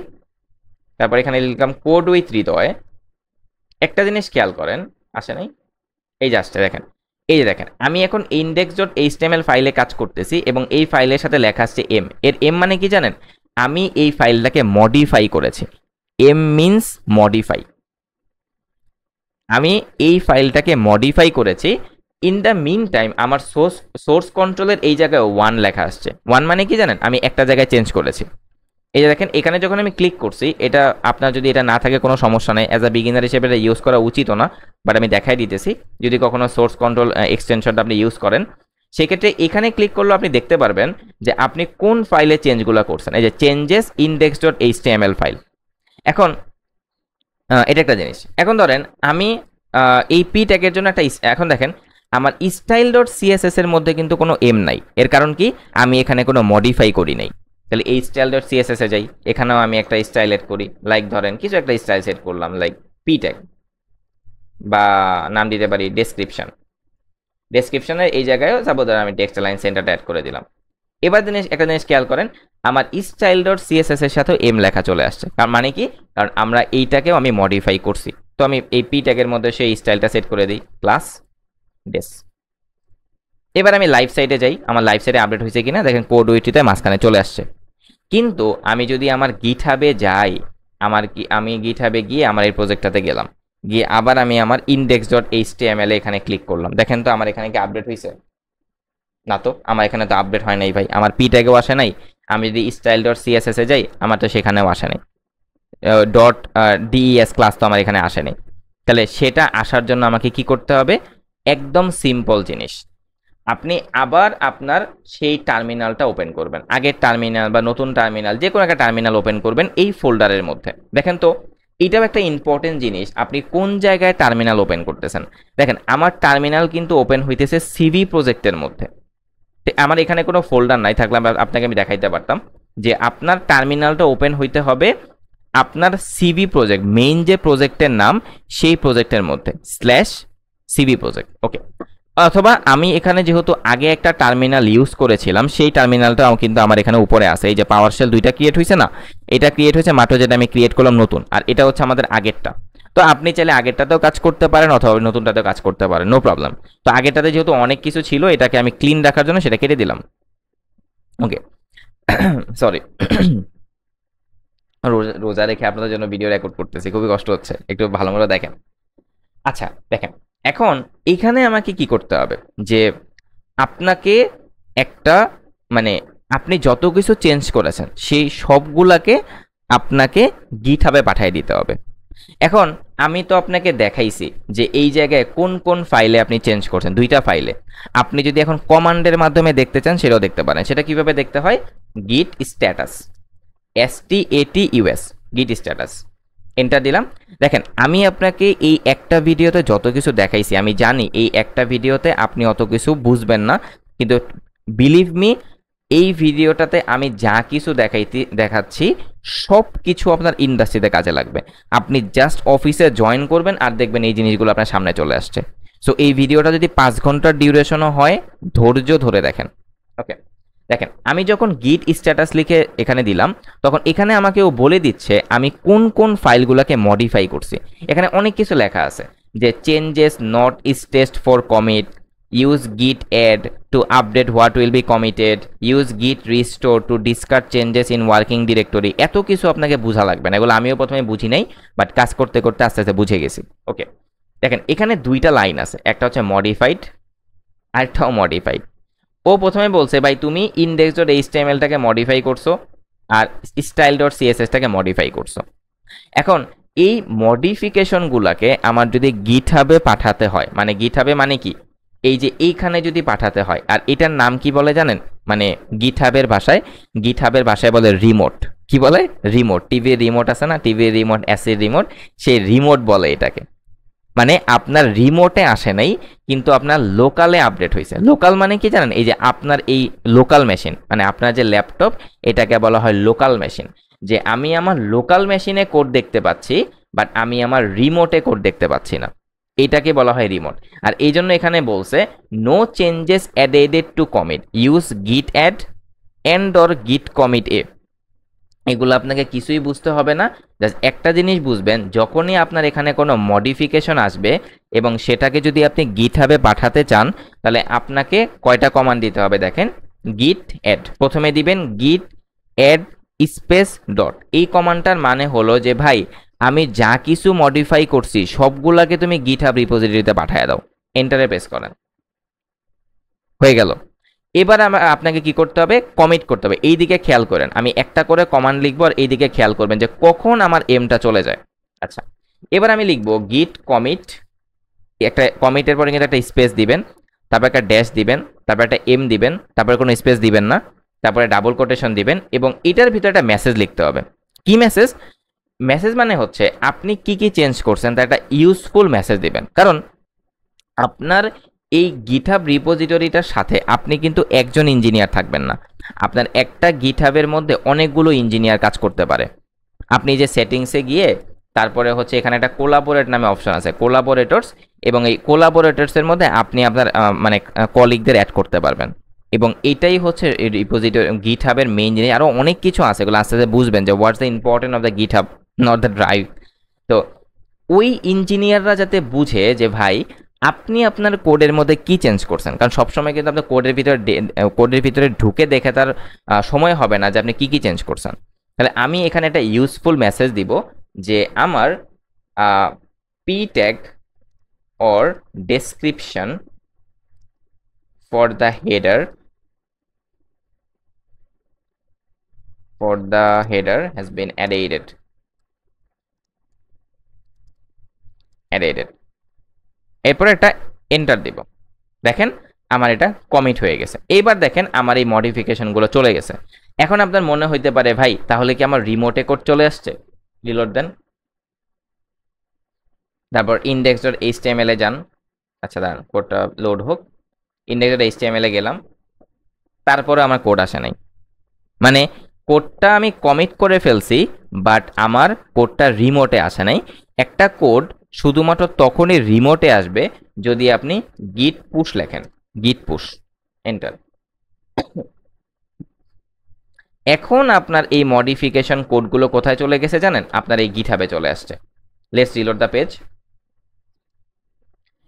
তারপর এখানে লিখলাম কোড উইথ হৃদয়, একটা জিনিস খেয়াল করেন, আসে নাই, এই জাস্ট দেখেন, এই যে দেখেন আমি এখন index.html ফাইলে কাজ করতেছি এবং এই ফাইলের সাথে লেখা আসছে এম। এর এম মানে কি জানেন? আমি এই ফাইলটাকে মডিফাই করেছি, এম মিনস মডিফাই। আমি এই ফাইলটাকে মডিফাই করেছি। ইন দ্য মিন টাইম আমার সোর্স কন্ট্রোলের এই জায়গায় ওয়ান লেখা আসছে। ওয়ান মানে কি জানেন? আমি একটা জায়গায় চেঞ্জ করেছি। এই যে দেখেন এখানে যখন আমি ক্লিক করছি, এটা আপনার যদি এটা না থাকে কোনো সমস্যা নেই, অ্যাজ আ বিগিনার হিসেবে এটা ইউজ করা উচিত না, বাট আমি দেখাই দিতেছি। যদি কখনো সোর্স কন্ট্রোল এক্সটেনশনটা আপনি ইউজ করেন, সেক্ষেত্রে এখানে ক্লিক করলে আপনি দেখতে পারবেন যে আপনি কোন ফাইলে চেঞ্জগুলো করছেন। এই যে চেঞ্জেস index.html ফাইল। এখন এটা একটা জিনিস। এখন ধরেন আমি এই পি ট্যাগের জন্য একটা এখন দেখেন আমার style.css এর মধ্যে কিন্তু কোনো এম নাই। এর কারণ কি? আমি এখানে কোনো মডিফাই করি নাই। তাহলে এই style.css এ যাই, এখানেও আমি একটা স্টাইল এড করি, লাইক ধরেন কিছু একটা স্টাইল সেট করলাম, লাইক পি ট্যাগ, বা নাম দিতে পারি ডেসক্রিপশন। ডেসক্রিপশনের এই জায়গায়ও যাবো, ধরেন আমি টেক্সট লাইন সেন্টারটা অ্যাড করে দিলাম। এবার একটা জিনিস খেয়াল করেন, আমার style.css এর সাথেও এম লেখা চলে আসছে। কারণ মানে কি? কারণ আমরা এইটাকেও আমি মডিফাই করছি। তো আমি এই পি ট্যাগের মধ্যে সেই স্টাইলটা সেট করে দিই, প্লাস ডেস। এবার আমি লাইভ সাইটে যাই, আমার লাইভ সাইটে আপডেট হয়েছে কিনা দেখেন, কোড উইথে মাঝখানে চলে আসছে। কিন্তু আমি যদি আমার গিটহাবে যাই, আমি গিটহাবে গিয়ে আমার এই প্রজেক্টটাতে গেলাম, গিয়ে আবার আমি আমার index.html এখানে ক্লিক করলাম, দেখেন তো আমার এখানে কি আপডেট হয়েছে? না তো, আমার এখানে তো আপডেট হয় নাই ভাই, আমার পি ট্যাগেও আসে নাই। আমি যদি style.css এ যাই, আমার তো সেখানেও আসে নাই। .des ক্লাস তো আমার এখানে আসে নাই। তাহলে সেটা আসার জন্য আমাকে কি করতে হবে? একদম সিম্পল জিনিস, আপনি আবার আপনার সেই টার্মিনালটা ওপেন করবেন, আগের টার্মিনাল বা নতুন টার্মিনাল, যে কোনো একটা টার্মিনাল ওপেন করবেন এই ফোল্ডারের মধ্যে। দেখেন তো এটাও একটা ইম্পর্টেন্ট জিনিস, আপনি কোন জায়গায় টার্মিনাল ওপেন করতেছেন। দেখেন আমার টার্মিনাল কিন্তু ওপেন হইতেছে সিভি প্রজেক্টের মধ্যে, আমার এখানে কোনো ফোল্ডার নাই, থাকলে আপনাকে আমি দেখাইতে পারতাম যে আপনার টার্মিনালটা ওপেন হইতে হবে আপনার সিভি প্রজেক্ট, মেইন যে প্রজেক্টের নাম সেই প্রজেক্টের মধ্যে স্ল্যাশ সিভি প্রজেক্ট। ওকে, অথবা আমি এখানে যেহেতু আগে একটা টার্মিনাল ইউজ করেছিলাম সেই টার্মিনালটাও কিন্তু আমার এখানে উপরে আছে। এই যে পাওয়ার শেল দুইটা ক্রিয়েট হয়েছে না, এটা ক্রিয়েট হয়েছে মাত্র, যেটা আমি ক্রিয়েট করলাম নতুন, আর এটা হচ্ছে আমাদের আগেরটা। তো আপনি চাইলে আগেরটাতেও কাজ করতে পারেন অথবা নতুনটাতেও কাজ করতে পারেন, নো প্রবলেম। তো আগেরটাতে যেহেতু অনেক কিছু ছিল, এটাকে আমি ক্লিন রাখার জন্য সেটা কেটে দিলাম। ওকে, সরি, রোজা রেখে আপনাদের জন্য ভিডিও রেকর্ড করতেছি, খুবই কষ্ট হচ্ছে, একটু ভালো মতো দেখেন। আচ্ছা দেখেন, এখন এইখানে আমাকে কি করতে হবে যে আপনাকে একটা মানে আপনি যত কিছু চেঞ্জ করেছেন সেই সবগুলাকে আপনাকে গিটহাবে পাঠিয়ে দিতে হবে। এখন আমি তো আপনাকে দেখাইছি যে এই জায়গায় কোন কোন ফাইলে আপনি চেঞ্জ করছেন, দুইটা ফাইলে। আপনি যদি এখন কমান্ডের মাধ্যমে দেখতে চান সেটাও দেখতে পারেন। সেটা কিভাবে দেখতে হয়, গিট স্ট্যাটাস, STATUS, গিট স্ট্যাটাস, এন্টার দিলাম। দেখেন আমি আপনাকে এই একটা ভিডিওতে যত কিছু দেখাইছি, আমি জানি এই একটা ভিডিওতে আপনি অত কিছু বুঝবেন না, কিন্তু বিলিভ মি এই ভিডিওটাতে আমি যা কিছু দেখাচ্ছি সব কিছু আপনার ইন্ডাস্ট্রিতে কাজে লাগবে। আপনি জাস্ট অফিসে জয়েন করবেন আর দেখবেন এই জিনিসগুলো আপনার সামনে চলে আসছে। সো এই ভিডিওটা যদি 5 ঘন্টার ডিউরেশনও হয়, ধৈর্য ধরে দেখেন। ওকে, দেখেন আমি যখন গিট স্ট্যাটাস লিখে এখানে দিলাম, তখন এখানে আমাকে ও বলে দিচ্ছে আমি কোন কোন ফাইলগুলোকে মডিফাই করছি। এখানে অনেক কিছু লেখা আছে যে changes not staged for commit, use git add to update what will be committed, use git restore to discard changes in working directory. এত কিছু আপনাকে বোঝা লাগবে না, এগুলো আমিও প্রথমে বুঝি নাই, বাট কাজ করতে করতে আস্তে আস্তে বুঝে গেছি। ওকে, দেখেন এখানে দুইটা লাইন আছে, একটা হচ্ছে মডিফাইড আরেকটাও মডিফাইড। ও প্রথমে বলছে ভাই তুমি index.htmlটাকে মডিফাই করছো আর style.cssটাকে মডিফাই করছো। এখন এই মডিফিকেশনগুলোকে আমার যদি গিটহাবে পাঠাতে হয়, মানে গিটহাবে মানে কি, এই যে এইখানে যদি পাঠাতে হয়, আর এটার নাম কি বলে জানেন, মানে গিটহাবের ভাষায় বলে রিমোট। কি বলে, রিমোট। টিভির রিমোট আছে না, টিভির রিমোট, এসির রিমোট, সেই রিমোট বলে এটাকে। মানে আপনার রিমোটে আসে নাই, কিন্তু আপনার লোকালে আপডেট হয়েছে। লোকাল মানে কি জানেন, এই যে আপনার এই লোকাল মেশিন, মানে আপনার যে ল্যাপটপ, এটাকে বলা হয় লোকাল মেশিন। যে আমি আমার লোকাল মেশিনে কোড দেখতে পাচ্ছি, বাট আমি আমার রিমোটে কোড দেখতে পাচ্ছি না, এটাকে বলা হয় রিমোট। আর এই জন্য এখানে বলছে no changes added to commit, use git add and or git commit এ। এগুলো আপনাকে কিছুই বুঝতে হবে না, জাস্ট একটা জিনিস বুঝবেন, যখনই আপনার এখানে কোনো মডিফিকেশন আসবে এবং সেটাকে যদি আপনি গিটহাবে পাঠাতে চান, তাহলে আপনাকে কয়টা কমান্ড দিতে হবে দেখেন। গিট অ্যাড, প্রথমে দিবেন গিট অ্যাড স্পেস ডট। এই কমান্ডটার মানে হলো যে ভাই আমি যা কিছু মডিফাই করছি সবগুলাকে তুমি গিটহাব রিপোজিটরিতে পাঠিয়ে দাও, এন্টারে প্রেস করেন, হয়ে গেল। এবার আপনাকে কি করতে হবে, কমিট করতে হবে। এই দিকে খেয়াল করেন, আমি একটা করে কমান্ড লিখবো আর এই দিকে খেয়াল করবেন যে কখন আমার এমটা চলে যায়। আচ্ছা, এবার আমি লিখবো গিট কমিট, একটা কমিটের পরে কিন্তু একটা স্পেস দিবেন, তারপর একটা ড্যাশ দিবেন, তারপর একটা এম দিবেন, তারপরে কোনো স্পেস দিবেন না, তারপরে ডাবল কোটেশন দিবেন, এবং এটার ভিতরে একটা মেসেজ লিখতে হবে। কি মেসেজ? মেসেজ মানে হচ্ছে আপনি কি কি চেঞ্জ করছেন তার একটা ইউজফুল মেসেজ দিবেন। কারণ আপনার এই গিটহাব রিপোজিটরিটার সাথে আপনি কিন্তু একজন ইঞ্জিনিয়ার থাকবেন না, আপনার একটা গিটহাবের মধ্যে অনেকগুলো ইঞ্জিনিয়ার কাজ করতে পারে। আপনি যে সেটিংসে গিয়ে তারপরে হচ্ছে এখানে একটা কোলাবোরেট নামে অপশন আছে, কোলাবোরেটরস, এবং এই কোলাবোরেটরসের মধ্যে আপনি আপনার মানে কলিগদের অ্যাড করতে পারবেন। এবং এটাই হচ্ছে রিপোজিটরি গিটহাবের মেইন জিনিস। আরও অনেক কিছু আছে, এগুলো আস্তে আস্তে বুঝবেন যে what's the important of the GitHub, not the drive. তো ওই ইঞ্জিনিয়াররা যাতে বুঝে যে ভাই আপনি আপনার কোডের মধ্যে কি চেঞ্জ করছেন, কারণ সবসময় কিন্তু আপনার কোডের ভিতরে ঢুকে দেখে তার সময় হবে না যে আপনি কি কি চেঞ্জ করছেন। তাহলে আমি এখানে একটা ইউজফুল মেসেজ দিব যে আমার P tag or description for the header has been added. এরপর একটা এন্টার দিব, দেখেন আমার এটা কমিট হয়ে গেছে। এইবার দেখেন আমার এই মডিফিকেশনগুলো চলে গেছে। এখন আপনার মনে হইতে পারে ভাই তাহলে কি আমার রিমোটে কোড চলে আসছে, রিলোড দেন, তারপর index.html এ যান। আচ্ছা দাঁড়ান, কোডটা লোড হোক। index.html এ গেলাম, তারপরে আমার কোড আসে নাই, মানে কোডটা আমি কমিট করে ফেলছি, বাট আমার কোডটা রিমোটে আসে নাই। একটা কোড শুধুমাত্র তখনই রিমোটে আসবে যদি আপনি গিট পুশ লেখেন, গিট পুশ এন্টার। এখন আপনার এই মডিফিকেশন কোডগুলো কোথায় চলে গেছে জানেন? আপনার এই গিটহাবে চলে আসছে। Let's reload the page.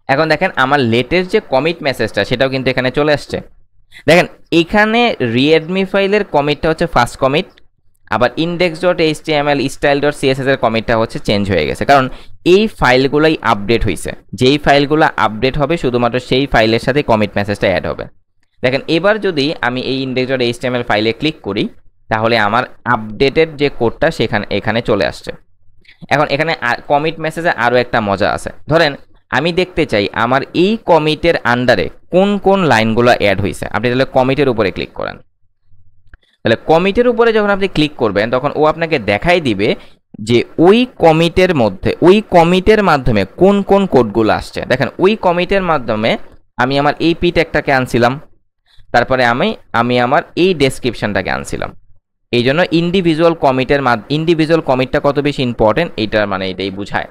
এখন দেখেন আমার লেটেস্ট যে কমিট মেসেজটা সেটাও কিন্তু এখানে চলে আসছে। দেখেন এখানে রিয়েডমি ফাইলের কমিটটা হচ্ছে ফার্স্ট কমিট, আবার index.html style.css এর কমিটটা হচ্ছে চেঞ্জ হয়ে গেছে, কারণ এই ফাইলগুলোই আপডেট হয়েছে। যেই ফাইলগুলো আপডেট হবে শুধুমাত্র সেই ফাইলের সাথে কমিট মেসেজটা অ্যাড হবে। দেখেন এবার যদি আমি এই index.html ফাইলে ক্লিক করি তাহলে আমার আপডেটেড যে কোডটা এখানে চলে আসছে। এখন এখানে কমিট মেসেজে আরও একটা মজা আছে। ধরেন আমি দেখতে চাই আমার এই কমিটের আন্ডারে কোন কোন লাইনগুলো অ্যাড হয়েছে। আপনি তাহলে কমিটের উপরে ক্লিক করেন, তাহলে কমিটের উপরে যখন আপনি ক্লিক করবেন তখন ও আপনাকে দেখাই দিবে যে ওই কমিটের মধ্যে, ওই কমিটের মাধ্যমে কোন কোন কোডগুলো আসছে। দেখেন ওই কমিটের মাধ্যমে আমি আমার এই পি ট্যাগটাকে আনছিলাম, তারপরে আমি আমার এই ডেসক্রিপশনটাকে আনছিলাম। এই জন্য ইন্ডিভিজুয়াল কমিটটা কত বেশি ইম্পর্টেন্ট এইটার মানে এটাই বুঝায়।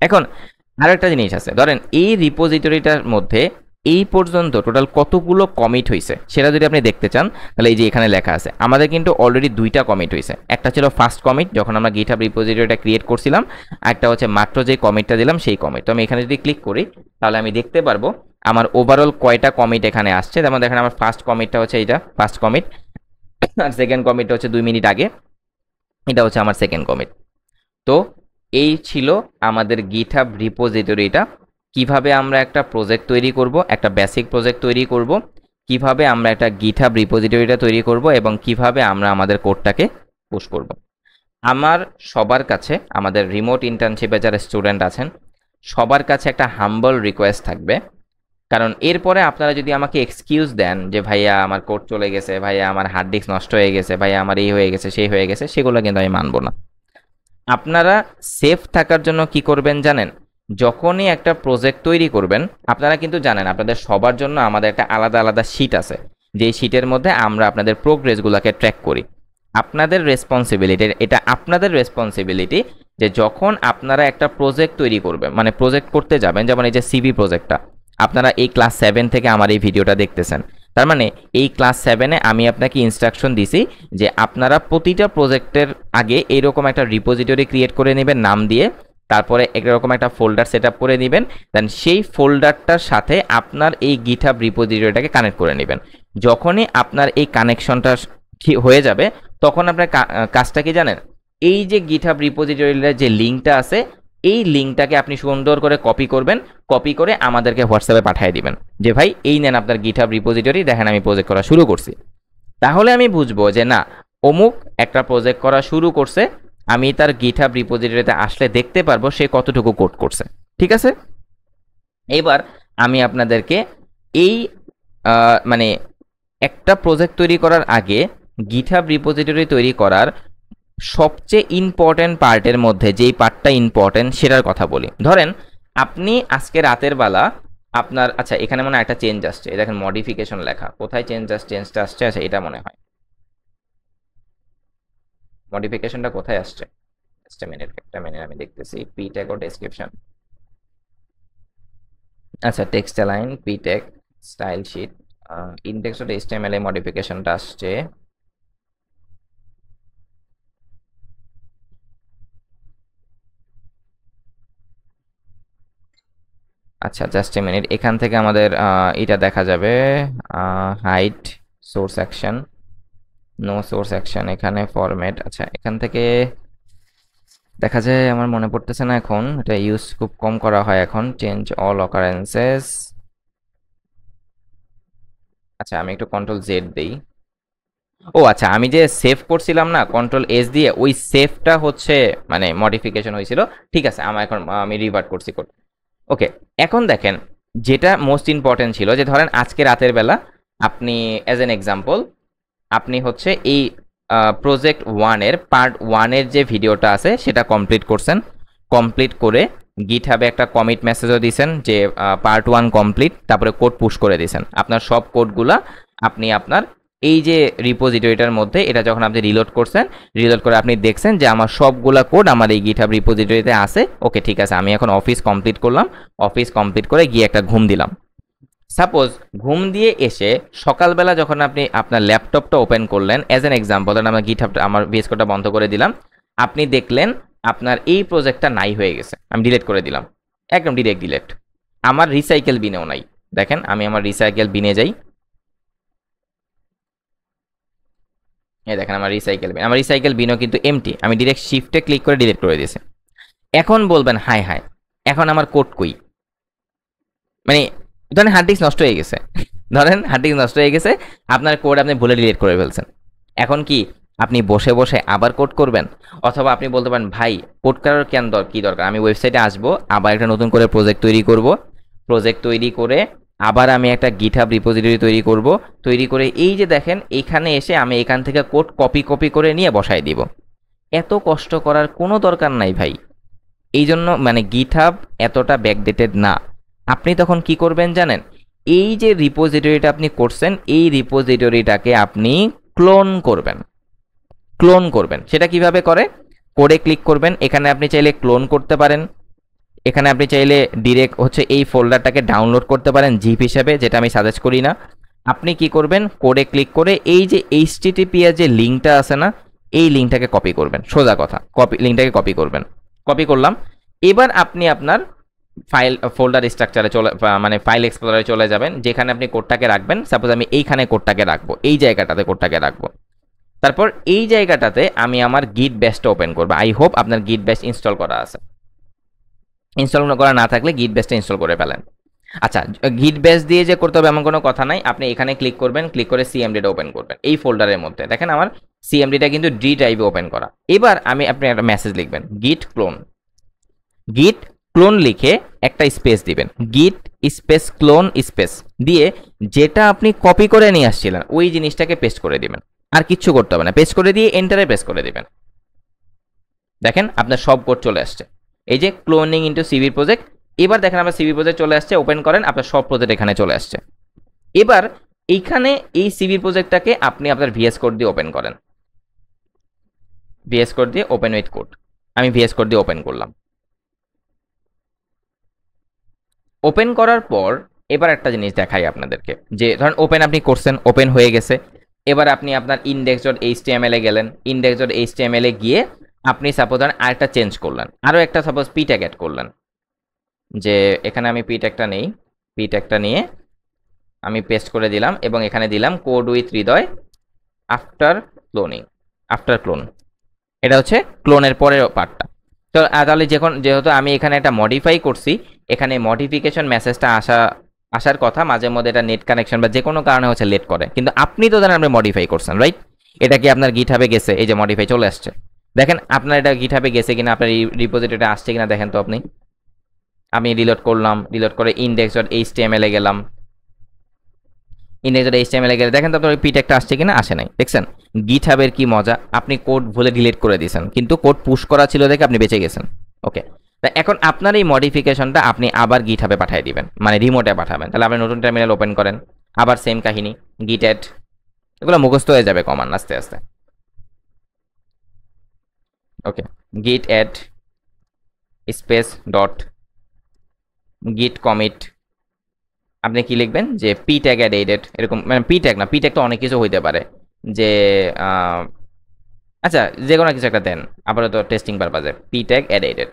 এখন আরো একটা জিনিস আছে, ধরেন এই রিপোজিটরিটার মধ্যে এই পর্যন্ত টোটাল কতগুলো কমিট হয়েছে সেটা যদি আপনি দেখতে চান তাহলে এই যে এখানে লেখা আছে আমাদের কিন্তু অলরেডি 2টা কমিট হয়েছে। একটা ছিল ফার্স্ট কমিট যখন আমরা গিটহাব রিপোজিটরিটা ক্রিয়েট করছিলাম, একটা হচ্ছে মাত্র যে কমিটটা দিলাম সেই কমিট। তো আমি এখানে যদি ক্লিক করি তাহলে আমি দেখতে পারবো আমার ওভারঅল কয়টা কমিট এখানে আসছে। যেমন দেখেন আমার ফার্স্ট কমিটটা হচ্ছে এইটা ফার্স্ট কমিট, আর সেকেন্ড কমিটটা হচ্ছে 2 মিনিট আগে, এটা হচ্ছে আমার সেকেন্ড কমিট। তো এই ছিল আমাদের গিটহাব রিপোজিটরিটা। কিভাবে আমরা একটা প্রজেক্ট তৈরি করব, একটা বেসিক প্রজেক্ট তৈরি করব, কিভাবে আমরা একটা গিটহাব রিপোজিটরিটা তৈরি করব এবং কিভাবে আমরা আমাদের কোডটাকে পুশ করব। আমার সবার কাছে, আমাদের রিমোট ইন্টার্নশিপে যারা স্টুডেন্ট আছেন সবার কাছে একটা হাম্বল রিকোয়েস্ট থাকবে, কারণ এরপরে আপনারা যদি আমাকে এক্সকিউজ দেন যে ভাইয়া আমার কোড চলে গেছে, ভাইয়া আমার হার্ড ডিস্ক নষ্ট হয়ে গেছে, ভাইয়া আমার এই হয়ে গেছে সেই হয়ে গেছে, সেগুলো কিন্তু আমি মানব না। আপনারা সেফ থাকার জন্য কি করবেন জানেন? যখনই একটা প্রজেক্ট তৈরি করবেন আপনারা কিন্তু জানেন আপনাদের সবার জন্য আমাদের একটা আলাদা আলাদা শিট আছে, যেই শিটের মধ্যে আমরা আপনাদের প্রোগ্রেসগুলোকে ট্র্যাক করি। আপনাদের রেসপন্সিবিলিটি, এটা আপনাদের রেসপন্সিবিলিটি যে যখন আপনারা একটা প্রজেক্ট তৈরি করবেন, মানে প্রজেক্ট করতে যাবেন, যেমন এই যে সিভি প্রজেক্টটা আপনারা এই ক্লাস 7 থেকে আমার এই ভিডিওটা দেখতেছেন, তার মানে এই ক্লাস 7-এ আমি আপনাকে ইনস্ট্রাকশন দিছি যে আপনারা প্রতিটা প্রজেক্টের আগে এইরকম একটা রিপোজিটরি ক্রিয়েট করে নেবেন নাম দিয়ে, তারপরে এরকম একটা ফোল্ডার সেট আপ করে নেবেন, দেন সেই ফোল্ডারটার সাথে আপনার এই গিটহাব রিপোজিটরিটাকে কানেক্ট করে নেবেন। যখনই আপনার এই কানেকশনটা হয়ে যাবে তখন আপনার কাজটা কি জানেন? এই যে গিটহাব রিপোজিটরির যে লিঙ্কটা আছে এই লিঙ্কটাকে আপনি সুন্দর করে কপি করবেন, কপি করে আমাদেরকে হোয়াটসঅ্যাপে পাঠিয়ে দিবেন যে ভাই এই নেন আপনার গিটহাব রিপোজিটরি, দেখেন আমি প্রজেক্ট করা শুরু করছি। তাহলে আমি বুঝবো যে না অমুক একটা প্রজেক্ট করা শুরু করছে, আমি তার গিটহাব রিপোজিটরিতে আসলে দেখতে পারবো সে কতটুকু কোড করছে। ঠিক আছে, এবার আমি আপনাদেরকে এই মানে একটা প্রজেক্ট তৈরি করার আগে গিটহাব রিপোজিটরি তৈরি করার সবচেয়ে ইম্পর্টেন্ট পার্টের মধ্যে যেই পার্টটা ইম্পর্টেন্ট সেটার কথা বলি। ধরেন আপনি আজকে রাতের বেলা আপনার, আচ্ছা এখানে মনে হয় একটা চেঞ্জ আসছে, দেখেন মডিফিকেশন লেখা, কোথায় চেঞ্জটা আসছে? আচ্ছা এটা মনে হয় মডিফিকেশনটা কোথায় আসছে, একটা মিনিট আমি দেখতেছি। পি ট্যাগ ও ডেসক্রিপশন, আচ্ছা text align, P tag, style sheet, index.html এ মডিফিকেশনটা আসছে। আচ্ছা জাস্ট এ মিনিট, এখান থেকে আমাদের এটা দেখা যাবে height, source action, no source action, এখানে ফরম্যাট। আচ্ছা এখান থেকে দেখা যায়, আমার মনে পড়তেছে না এখন, এটা ইউজ খুব কম করা হয় এখন। চেঞ্জ অল অকারেন্সেস, আচ্ছা আমি একটু কন্ট্রোল জেড দিই। ও আচ্ছা আমি যে সেভ করছিলাম না কন্ট্রোল এস দিয়ে, ওই সেভটা হচ্ছে মানে মডিফিকেশন হয়েছিল। ঠিক আছে আমি রিভার্ট করছি কোড। ওকে, এখন দেখেন যেটা মোস্ট ইম্পর্টেন্ট ছিল যে ধরেন আজকে রাতের বেলা আপনি অ্যাজ এন এক্সাম্পল আপনি হচ্ছে এই প্রজেক্ট 1-এর পার্ট 1-এর যে ভিডিওটা আছে সেটা কমপ্লিট করছেন। কমপ্লিট করে গিটহাবে একটা কমিট মেসেজও দিয়েছেন যে পার্ট 1 কমপ্লিট, তারপরে কোড পুশ করে দিয়েছেন। আপনার সব কোডগুলা আপনি আপনার এই যে রিপোজিটরিটার মধ্যে এটা যখন আপনি রিলোড করছেন, রিলোড করে আপনি দেখছেন যে আমার সবগুলা কোড আমার এই গিটহাব রিপোজিটরিতে আছে। ওকে, ঠিক আছে, আমি এখন অফিস কমপ্লিট করলাম। অফিস কমপ্লিট করে গিয়ে একটা ঘুম দিলাম। সাপোজ ঘুম দিয়ে এসে সকালবেলা যখন আপনি আপনার ল্যাপটপটা ওপেন করলেন, অ্যাজ অ্যান এক্সাম্পল, ধরেন আমার গিটহাবটা, আমার ভিএস কোডটা বন্ধ করে দিলাম, আপনি দেখলেন আপনার এই প্রজেক্টটা নাই হয়ে গেছে। আমি ডিলিট করে দিলাম, একদম ডিরেক্ট ডিলিট। আমার রিসাইকেল বিনেও নাই। দেখেন আমি আমার রিসাইকেল বিনে যাই, এই দেখেন আমার রিসাইকেল বিন, আমার রিসাইকেল বিনও কিন্তু এমটি। আমি ডিরেক্ট শিফটে ক্লিক করে ডিলিট করে দিয়েছি। এখন বলবেন হাই হাই, এখন আমার কোড কই? মানে ধরেন হার্ড ডিস্ক নষ্ট হয়ে গেছে, ধরেন হার্ড ডিস্ক নষ্ট হয়ে গেছে, আপনার কোড আপনি ভুলে ডিলিট করে ফেলছেন। এখন কি আপনি বসে বসে আবার কোড করবেন? অথবা আপনি বলতে পারেন ভাই কোড করার কেন কি দরকার, আমি ওয়েবসাইটে আসবো, আবার একটা নতুন করে প্রজেক্ট তৈরি করব, প্রজেক্ট তৈরি করে আবার আমি একটা গিটহাব রিপোজিটরি তৈরি করব, তৈরি করে এই যে দেখেন এইখানে এসে আমি এখান থেকে কোড কপি করে নিয়ে বসাই দিব। এত কষ্ট করার কোনো দরকার নাই ভাই। এই জন্য মানে গিটহাব এতটা ব্যাকডেটেড না। আপনি তখন কি করবেন জানেন? এই যে রিপোজিটরিটা আপনি করছেন, এই রিপোজিটরিটাকে আপনি ক্লোন করবেন। ক্লোন করবেন সেটা কিভাবে করে? কোডে ক্লিক করবেন, এখানে আপনি চাইলে ক্লোন করতে পারেন, এখানে আপনি চাইলে ডিরেক্ট হচ্ছে এই ফোল্ডারটাকে ডাউনলোড করতে পারেন জিপ হিসেবে, যেটা আমি সাজেস্ট করি না। আপনি কি করবেন? কোডে ক্লিক করে এই যে এইচটিটিপি এর যে লিঙ্কটা আছে না, এই লিঙ্কটাকে কপি করবেন। সোজা কথা, লিঙ্কটাকে কপি করবেন। কপি করলাম। এবার আপনি আপনার ফাইল ফোল্ডার স্ট্রাকচারে মানে ফাইল এক্সপ্লোরারে চলে যাবেন, যেখানে আপনি কোডটাকে রাখবেন। সাপোজ আমি এইখানে কোডটাকে রাখবো, এই জায়গাটাতে কোডটাকে রাখবো। তারপর এই জায়গাটাতে আমি আমার গিট ব্যাশটা ওপেন করবো। আই হোপ আপনার গিট ব্যাশ ইনস্টল করা আছে। ইনস্টল করা না থাকলে গিট ব্যাশটা ইনস্টল করে ফেলেন। আচ্ছা, গিট ব্যাশ দিয়ে যে করতে হবে এমন কোনো কথা নাই। আপনি এখানে ক্লিক করবেন, ক্লিক করে সিএমডিটা ওপেন করবেন। এই ফোল্ডারের মধ্যে দেখেন আমার সিএমডিটা কিন্তু ডি ড্রাইভে ওপেন করা। এবার আপনি একটা মেসেজ লিখবেন, গিট ক্লোন। গিট ক্লোন লিখে একটা স্পেস দিবেন, গিট স্পেস ক্লোন স্পেস দিয়ে যেটা আপনি কপি করে নিয়ে আসছিলেন ওই জিনিসটাকে পেস্ট করে দিবেন। আর কিচ্ছু করতে হবে না, পেস্ট করে দিয়ে এন্টারে প্রেস করে দিবেন। দেখেন আপনার সব কোড চলে আসছে, এই যে ক্লোনিং ইনটু সিভি প্রজেক্ট। এবার দেখেন আপনার সিভি প্রজেক্ট চলে আসছে, ওপেন করেন, আপনার সব প্রজেক্ট এখানে চলে আসছে। এবার এইখানে এই সিভি প্রজেক্টটাকে আপনি আপনার ভিএস কোড দিয়ে ওপেন করেন, ভিএস কোড দিয়ে ওপেন উইথ কোড। আমি ভিএস কোড দিয়ে ওপেন করলাম। ওপেন করার পর এবার একটা জিনিস দেখাই আপনাদেরকে, যে ধরেন ওপেন আপনি করছেন, ওপেন হয়ে গেছে। এবার আপনি আপনার index.html এ গেলেন, index.html এ গিয়ে আপনি সাপোজ ধরেন আরেকটা চেঞ্জ করলেন, আরও একটা সাপোজ পি ট্যাগ অ্যাড করলেন, যে এখানে আমি পি ট্যাগটা নেই, পি ট্যাগটা নিয়ে আমি পেস্ট করে দিলাম এবং এখানে দিলাম code with Hridoy after cloning, after clone. এটা হচ্ছে ক্লোনের পরের পার্টটা। তো তাহলে যেহেতু আমি এখানে একটা মডিফাই করছি, এখানে মডিফিকেশন মেসেজটা আসার কথা, মাঝে মধ্যে এটা নেট কানেকশন বা যে কোনো কারণে হচ্ছে লেট করে, কিন্তু আপনি তো জানেন আপনি মডিফাই করছেন, রাইট? এটা কি আপনার গিটহাবে গেছে? এই যে মডিফাই চলে আসছে, দেখেন আপনার এটা গিটহাবে গেছে কিনা, আপনার রিপোজিটরিটা আসছে কিনা দেখেন তো আপনি। আমি রিলোড করলাম, রিলোড করে index.html এ গেলাম, index.html এ গেলে দেখেন তো আপনার পি ট্যাগটা আসছে কিনা, আসে নাই। দেখছেন গিটহাবের কি মজা, আপনি কোড ভুলে ডিলিট করে দিয়েছেন কিন্তু কোড পুশ করা ছিল দেখে আপনি বেঁচে গেছেন। ওকে, তা এখন আপনার এই মডিফিকেশনটা আপনি আবার গিটহাবে পাঠিয়ে দিবেন, মানে রিমোটে পাঠাবেন। তাহলে আপনি নতুন টার্মিনাল ওপেন করেন, আবার সেম কাহিনী, গিট অ্যাড, এগুলো মুখস্থ হয়ে যাবে কমান আস্তে আস্তে। ওকে, গিট অ্যাড স্পেস ডট গিট কমিট, আপনি কি লিখবেন যে পি ট্যাগ অ্যাড এডেড, এরকম, মানে পি ট্যাগ না, পি ট্যাগ তো অনেক কিছু হইতে পারে, যে আচ্ছা যে কোনো কিছু একটা দেন আপাতত টেস্টিং পারপাজে, P tag add added,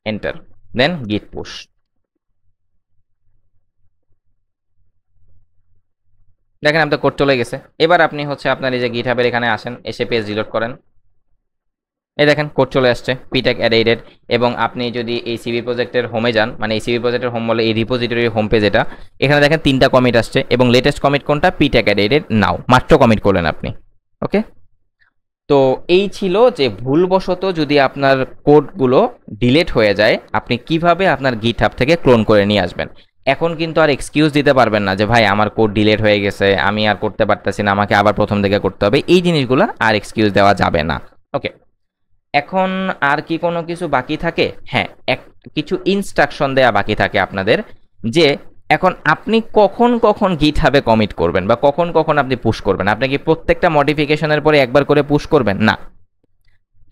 enter, then git push. দেখেন আপনার কোড চলে গেছে। এবার আপনি হচ্ছে আপনার এই যে গিটহাবের এখানে আসেন, এসে পেজ রিলোড করেন, এই দেখেন কোড চলে আসছে পি ট্যাগ অ্যাড এডেড। এবং আপনি যদি এই সিভি প্রজেক্টের হোমে যান, মানে এই সিভি প্রজেক্টের হোম বলে এই রিপোজিটরির হোম পেজ, এটা এখানে দেখেন 3টা কমিট আসছে এবং লেটেস্ট কমিট কোনটা? পি ট্যাগ অ্যাড এডেড নাও, মাত্র কমিট করলেন আপনি। ওকে, তো এই ছিল যে ভুলবশত যদি আপনার কোডগুলো ডিলিট হয়ে যায় আপনি কিভাবে আপনার গিটহাব থেকে ক্লোন করে নিয়ে আসবেন। এখন কিন্তু আর এক্সকিউজ দিতে পারবেন না যে ভাই আমার কোড ডিলিট হয়ে গেছে, আমি আর করতে পারতেছি না, আমাকে আবার প্রথম থেকে করতে হবে। এই জিনিসগুলো আর এক্সকিউজ দেওয়া যাবে না। ওকে, এখন আর কি কোনো কিছু বাকি থাকে? হ্যাঁ, কিছু ইনস্ট্রাকশন দেয়া বাকি থাকে আপনাদের, যে এখন আপনি কখন কখন গিটহাবে কমিট করবেন বা কখন কখন আপনি পুশ করবেন। আপনি কি প্রত্যেকটা মডিফিকেশনের পরে একবার করে পুশ করবেন? না,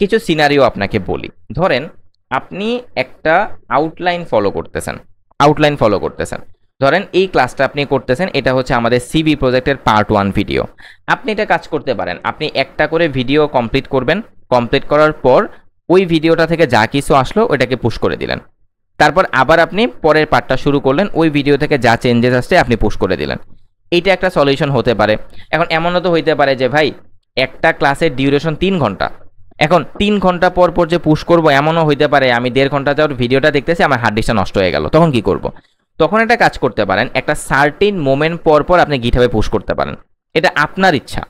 কিছু সিনারিও আপনাকে বলি। ধরেন আপনি একটা আউটলাইন ফলো করতেছেন। ধরেন এই ক্লাসটা আপনি করতেছেন, এটা হচ্ছে আমাদের সিভি প্রজেক্টের পার্ট 1 ভিডিও। আপনি এটা কাজ করতে পারেন, আপনি একটা করে ভিডিও কমপ্লিট করবেন, কমপ্লিট করার পর ওই ভিডিওটা থেকে যা কিছু আসলো ওইটাকে পুশ করে দিলেন। তারপর আবার আপনি পরের পার্টটা শুরু করলেন, ওই ভিডিও থেকে যা চেঞ্জেস আসছে আপনি পুশ করে দিলেন। এইটা একটা সলিউশন হতে পারে। এখন এমনও তো হইতে পারে যে ভাই একটা ক্লাসের ডিউরেশন 3 ঘন্টা, এখন 3 ঘন্টা পর পর যে পুশ করব এমনও হইতে পারে আমি 1.5 ঘন্টা যাওয়ার ভিডিওটা দেখতেছি, আমার হার্ড ডিস্কটা নষ্ট হয়ে গেল, তখন কি করব? তখন একটা কাজ করতে পারেন, একটা সার্টিন মোমেন্ট পর পর আপনি গিটহাবে পুশ করতে পারেন। এটা আপনার ইচ্ছা,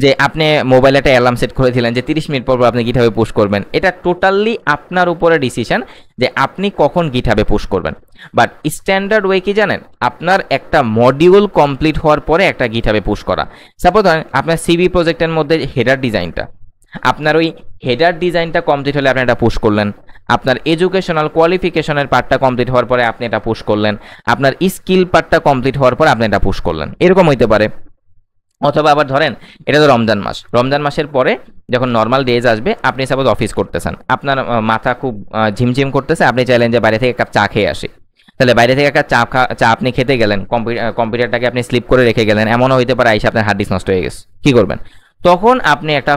যে আপনি মোবাইলে একটা অ্যালার্ম সেট করে দিলেন যে 30 মিনিট পর পর আপনি গিটহাবে পুশ করবেন। এটা টোটালি আপনার উপরে ডিসিশন যে আপনি কখন গিটহাবে পুশ করবেন। বাট স্ট্যান্ডার্ড ওয়ে কি জানেন? আপনার একটা মডিউল কমপ্লিট হওয়ার পরে একটা গিটহাবে পুশ করা। সাপোজ ধরেন আপনার সিভি প্রজেক্টের মধ্যে হেডার ডিজাইনটা, আপনার ওই হেডার ডিজাইনটা কমপ্লিট হলে আপনি এটা পুশ করলেন। আপনার এডুকেশনাল কোয়ালিফিকেশনের পার্টটা কমপ্লিট হওয়ার পরে আপনি এটা পুশ করলেন। আপনার স্কিল পার্টটা কমপ্লিট হওয়ার পরে আপনি এটা পুশ করলেন, এরকম হইতে পারে। অথবা আবার ধরেন এটা তো রমজান মাসের পরে যখন নর্মাল ডেজ আসবে, আপনি সাপোজ অফিস করতেছেন, আপনার মাথা খুব ঝিমঝিম করতেছে, আপনি চাইলেন যে বাইরে থেকে এক কাপ চা খেয়ে আসি। তাহলে বাইরে থেকে একটা চা আপনি খেতে গেলেন, কম্পিউটারটাকে আপনি স্লিপ করে রেখে গেলেন, এমনও হইতে পারে আইসা আপনার হার্ড ডিস্ক নষ্ট হয়ে গেছে, কি করবেন? তখন আপনি একটা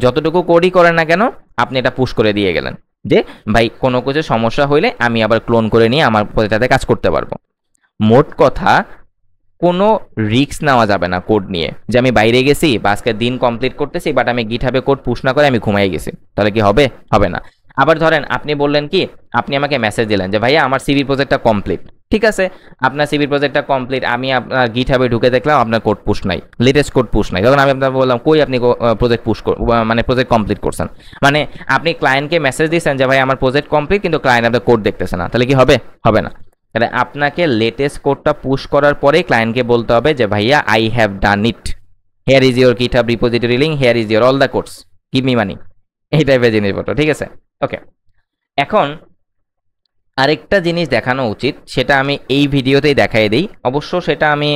যতটুকু কোডই করেন না কেন আপনি এটা পুশ করে দিয়ে গেলেন যে ভাই কোনো কিছু সমস্যা হইলে আমি আবার ক্লোন করে নিয়ে আমার প্রজেক্টটাতে কাজ করতে পারবো। মোট কথা, কোনো রিস্ক নেওয়া যাবে না কোড নিয়ে, যে আমি বাইরে গেছি বা আজকে দিন কমপ্লিট করতেছি বাট আমি গিটহাবে কোড পুশ না করে আমি ঘুমাই গেছি, তাহলে কি হবে? হবে না। আবার ধরেন আপনি বললেন কি, আপনি আমাকে মেসেজ দিলেন যে ভাইয়া আমার সিভি প্রজেক্টটা কমপ্লিট। ঠিক আছে, আপনার সিভি প্রজেক্টটা কমপ্লিট, আমি আপনার গিটহাবে ঢুকে দেখলাম আপনার কোড পুশ নাই, লেটেস্ট কোড পুশ নাই। তখন আমি আপনার বললাম কই আপনি প্রজেক্ট পুশ মানে প্রজেক্ট কমপ্লিট করছেন, মানে আপনি ক্লায়েন্টকে মেসেজ দিয়েছেন যে ভাই আমার প্রজেক্ট কমপ্লিট, কিন্তু ক্লায়েন্ট আপনার কোড দেখতেছে না, তাহলে কি হবে? হবে না। তাহলে আপনাকে লেটেস্ট কোডটা পুশ করার পরেই ক্লায়েন্টকে বলতে হবে যে ভাইয়া I have done it, hair is your GitHub repository link, hair is your all the codes, give me মানি, এই টাইপের জিনিসপত্র। ঠিক আছে, ওকে। এখন আরেকটা জিনিস দেখানো উচিত, সেটা আমি এই ভিডিওতেই দেখাই দিই, অবশ্য সেটা আমি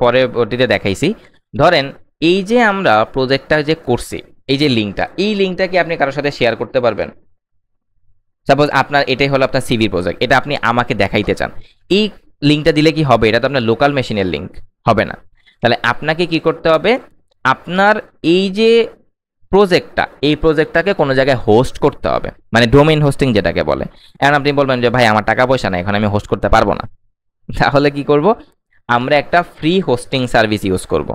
পরবর্তীতে দেখাইছি। ধরেন এই যে আমরা প্রজেক্টটা যে করছি, এই যে লিঙ্কটা, এই লিঙ্কটা কি আপনি কারোর সাথে শেয়ার করতে পারবেন? সাপোজ আপনার এটাই হলো আপনার সিভি প্রজেক্ট, এটা আপনি আমাকে দেখাইতে চান, এই লিঙ্কটা দিলে কি হবে? এটা তো আপনার লোকাল মেশিনের লিঙ্ক, হবে না। তাহলে আপনাকে কি করতে হবে? আপনার এই যে এই প্রজেক্টটাকে কোনো জায়গায় হোস্ট করতে হবে, মানে ডোমেইন হোস্টিং যেটাকে বলে। এখন আপনি বলবেন যে ভাই আমার টাকা পয়সা নাই, এখন আমি হোস্ট করতে পারবো না। তাহলে কি করব? আমরা একটা ফ্রি হোস্টিং সার্ভিস ইউজ করব,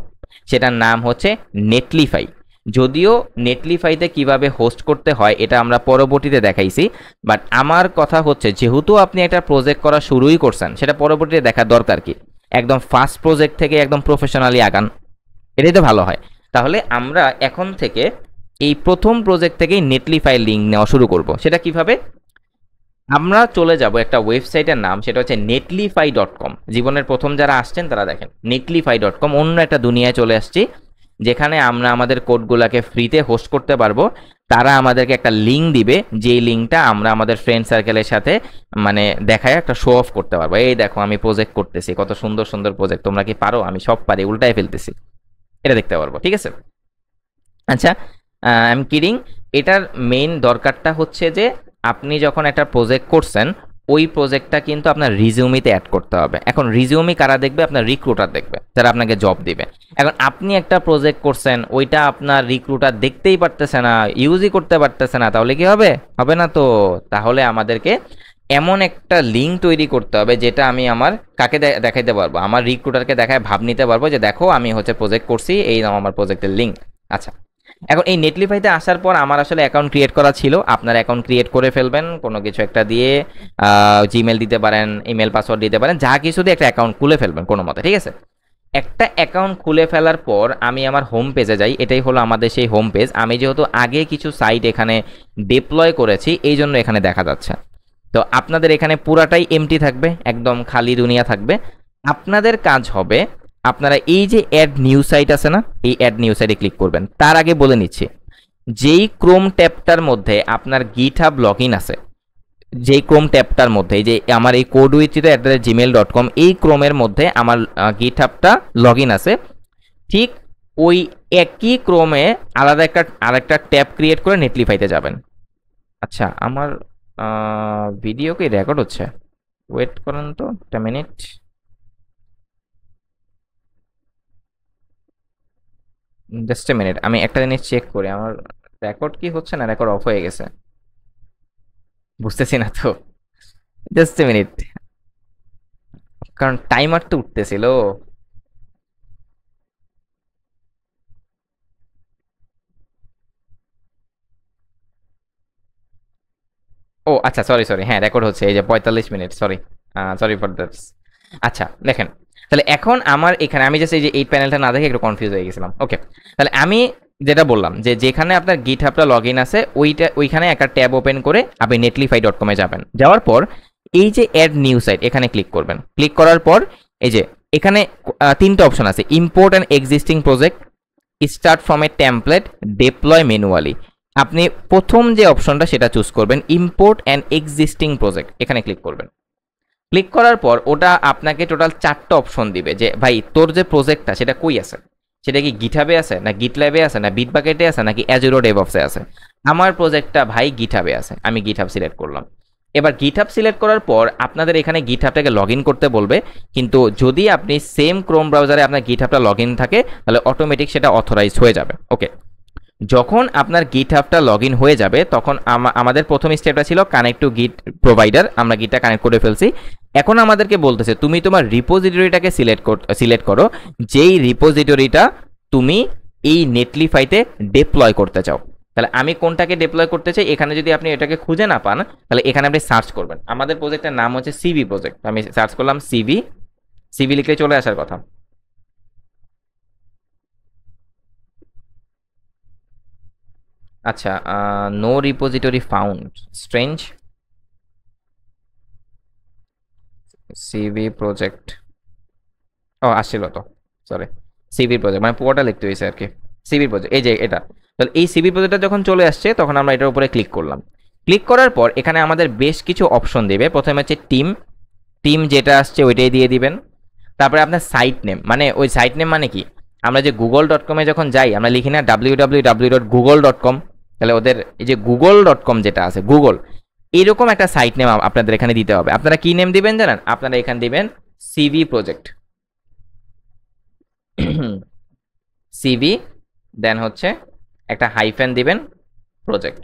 সেটার নাম হচ্ছে নেটলিফাই। যদিও নেটলিফাইতে কিভাবে হোস্ট করতে হয় এটা আমরা পরবর্তীতে দেখাইছি, বাট আমার কথা হচ্ছে যেহেতু আপনি একটা প্রজেক্ট করা শুরুই করছেন, সেটা পরবর্তীতে দেখার দরকার কি? একদম ফার্স্ট প্রজেক্ট থেকে একদম প্রফেশনালি আগান, এটাই তো ভালো হয়। তাহলে আমরা এখন থেকে এই প্রথম প্রজেক্ট থেকেই নেটলিফাই লিঙ্ক নেওয়া শুরু করব। সেটা কিভাবে? আমরা চলে যাব একটা ওয়েবসাইটের নাম, সেটা হচ্ছে netlify.com। জীবনের প্রথম যারা আসছেন তারা দেখেন netlify.com, অন্য একটা দুনিয়ায় চলে আসছি, যেখানে আমরা আমাদের কোডগুলোকে ফ্রিতে হোস্ট করতে পারবো। তারা আমাদেরকে একটা লিঙ্ক দিবে, যেই লিঙ্কটা আমরা আমাদের ফ্রেন্ড সার্কেলের সাথে মানে দেখায় একটা শো অফ করতে পারবো। এই দেখো আমি প্রজেক্ট করতেছি, কত সুন্দর সুন্দর প্রজেক্ট, তোমরা কি পারো? আমি সব পারি, উল্টায় ফেলতেছি, এটা দেখতে পারবো। ঠিক আছে, আচ্ছা, আই এম কিডিং। এটার মেইন দরকারটা হচ্ছে যে আপনি যখন একটা প্রজেক্ট করছেন, ওই প্রজেক্টটা কিন্তু আপনার রিজিউমিতে অ্যাড করতে হবে। এখন রিজিউমি কারা দেখবে? আপনার রিক্রুটার দেখবে, যারা আপনাকে জব দিবে। এখন আপনি একটা প্রজেক্ট করছেন, ওইটা আপনার রিক্রুটার দেখতেই পারতেছে না, ইউজই করতে পারতেছে না, তাহলে কি হবে? হবে না তো। তাহলে আমাদেরকে এমন একটা লিঙ্ক তৈরি করতে হবে, যেটা আমি আমার কাকে দেখাইতে পারবো? আমার রিক্রুটারকে দেখায় ভাব নিতে পারবো যে দেখো আমি হচ্ছে প্রজেক্ট করছি, এই নাও আমার প্রজেক্টের লিঙ্ক। আচ্ছা, এখন এই নেটলিফাইতে আসার পর আমার আসলে অ্যাকাউন্ট ক্রিয়েট করা ছিল। আপনার অ্যাকাউন্ট ক্রিয়েট করে ফেলবেন কোনো কিছু একটা দিয়ে, জিমেল দিতে পারেন, ইমেল পাসওয়ার্ড দিতে পারেন, যা কিছু দিয়ে একটা অ্যাকাউন্ট খুলে ফেলবেন কোনো মতে। ঠিক আছে, একটা অ্যাকাউন্ট খুলে ফেলার পর আমি আমার হোম পেজে যাই। এটাই হলো আমাদের সেই হোম পেজ। আমি যেহেতু আগে কিছু সাইট এখানে ডিপ্লয় করেছি, এই জন্য এখানে দেখা যাচ্ছে। তো আপনাদের এখানে পুরাটাই এমটি থাকবে, একদম খালি দুনিয়া থাকবে। আপনাদের কাজ হবে, আপনারা এই যে অ্যাড নিউ সাইট আছে না, এই অ্যাড নিউ সাইটে ক্লিক করবেন। তার আগে বলে নিচ্ছি, যেই ক্রোম ট্যাবটার মধ্যে আপনার গিটহাব লগইন আছে, যেই ক্রোম ট্যাবটার মধ্যে, যে আমার এই codewithchito@gmail.com এই ক্রোমের মধ্যে আমার গিটহাবটা লগইন আছে, ঠিক ওই একই ক্রোমে আরেকটা ট্যাব ক্রিয়েট করে নেটলিফাইতে যাবেন। আচ্ছা, আমার ভিডিও কি রেকর্ড হচ্ছে? ওয়েট করেন তো একটা মিনিট। জাস্ট এ মিনিট, আমি একটা জিনিস চেক করি, আমার রেকর্ড কি হচ্ছে না রেকর্ড অফ হয়ে গেছে, বুঝতেছি না তো। জাস্ট এ মিনিট, কারণ টাইমার তো উঠতেছিল। ও আচ্ছা, সরি সরি, হ্যাঁ রেকর্ড হচ্ছে, এই যে 45 minute, sorry sorry for that. আচ্ছা দেখেন, তাহলে এখন আমার এখানে আমি জাস্ট এই যে এই প্যানেলটা না দেখে একটু কনফিউজ হয়ে গেছিলাম। ওকে, তাহলে আমি যেটা বললাম যে যেখানে আপনার গিটহাবটা লগ ইন আছে ওইখানে একটা ট্যাব ওপেন করে আপনি netlify.com-এ যাবেন। যাওয়ার পর এই যে অ্যাড নিউ সাইট এখানে ক্লিক করবেন। ক্লিক করার পর এই যে এখানে তিনটা অপশন আছে, import and existing project, start from a template, deploy manually. আপনি প্রথম যে অপশনটা সেটা চুজ করবেন, ইম্পোর্ট অ্যান্ড এক্সিস্টিং প্রজেক্ট, এখানে ক্লিক করবেন। ক্লিক করার পর ওটা আপনাকে টোটাল 4টা অপশন দিবে যে ভাই তোর যে প্রজেক্টটা সেটা কই আছে, সেটা কি গিটহাবে আছে না গিটল্যাবে আছে না বিটবাকেটে আছে নাকি অ্যাজুরো ডেভঅপসে আছে। আমার প্রজেক্টটা ভাই গিটহাবে আছে, আমি গিটহাব সিলেক্ট করলাম। এবার গিটহাব সিলেক্ট করার পর আপনাদের এখানে গিটহাবটাকে লগ ইন করতে বলবে, কিন্তু যদি আপনি সেম ক্রোম ব্রাউজারে আপনার গিটহাবটা লগ ইন থাকে তাহলে অটোমেটিক সেটা অথরাইজ হয়ে যাবে। ওকে, যখন আপনার গিটহাবটা লগ ইন হয়ে যাবে তখন আমাদের প্রথম স্টেপটা ছিল কানেক্ট টু গিট প্রোভাইডার, আমরা গিটটা কানেক্ট করে ফেলছি। এখন আমাদেরকে বলতেছে তুমি তোমার রিপোজিটরিটাকে সিলেক্ট করো, যেই রিপোজিটরিটা তুমি এই নেটলিফাইতে ডিপ্লয় করতে চাও। তাহলে আমি কোনটাকে ডিপ্লয় করতে চাই, এখানে যদি আপনি এটাকে খুঁজে না পান তাহলে এখানে আপনি সার্চ করবেন। আমাদের প্রজেক্টের নাম হচ্ছে সিভি প্রজেক্ট, আমি সার্চ করলাম সিভি, সিভি লিখলে চলে আসার কথা। আচ্ছা, no repository found, strange. CV project, ও আসছিল তো, সরি, সিভি প্রজেক্ট মানে পুরোটা লিখতে হয়েছে আর কি। সিভি প্রজেক্ট, এই যে এটা, তাহলে এই সিভি প্রজেক্টটা যখন চলে আসছে তখন আমরা এটার উপরে ক্লিক করলাম। ক্লিক করার পর এখানে আমাদের বেশ কিছু অপশন দেবে। প্রথমে হচ্ছে টিম যেটা আসছে ওইটাই দিয়ে দিবেন। তারপরে আপনার সাইট নেম, মানে ওই সাইট নেম মানে কি, আমরা যে google.com-এ যখন যাই আমরা লিখি না www.google.com, তাহলে ওদের এই যে google.com যেটা আছে গুগল, এরকম একটা সাইট নেম আপনাদের এখানে দিতে হবে। আপনারা কি নেম দিবেন জানেন, আপনারা এখানে দিবেন সিভি প্রজেক্ট, সিভি, দেন হচ্ছে একটা হাইফেন দিবেন প্রজেক্ট,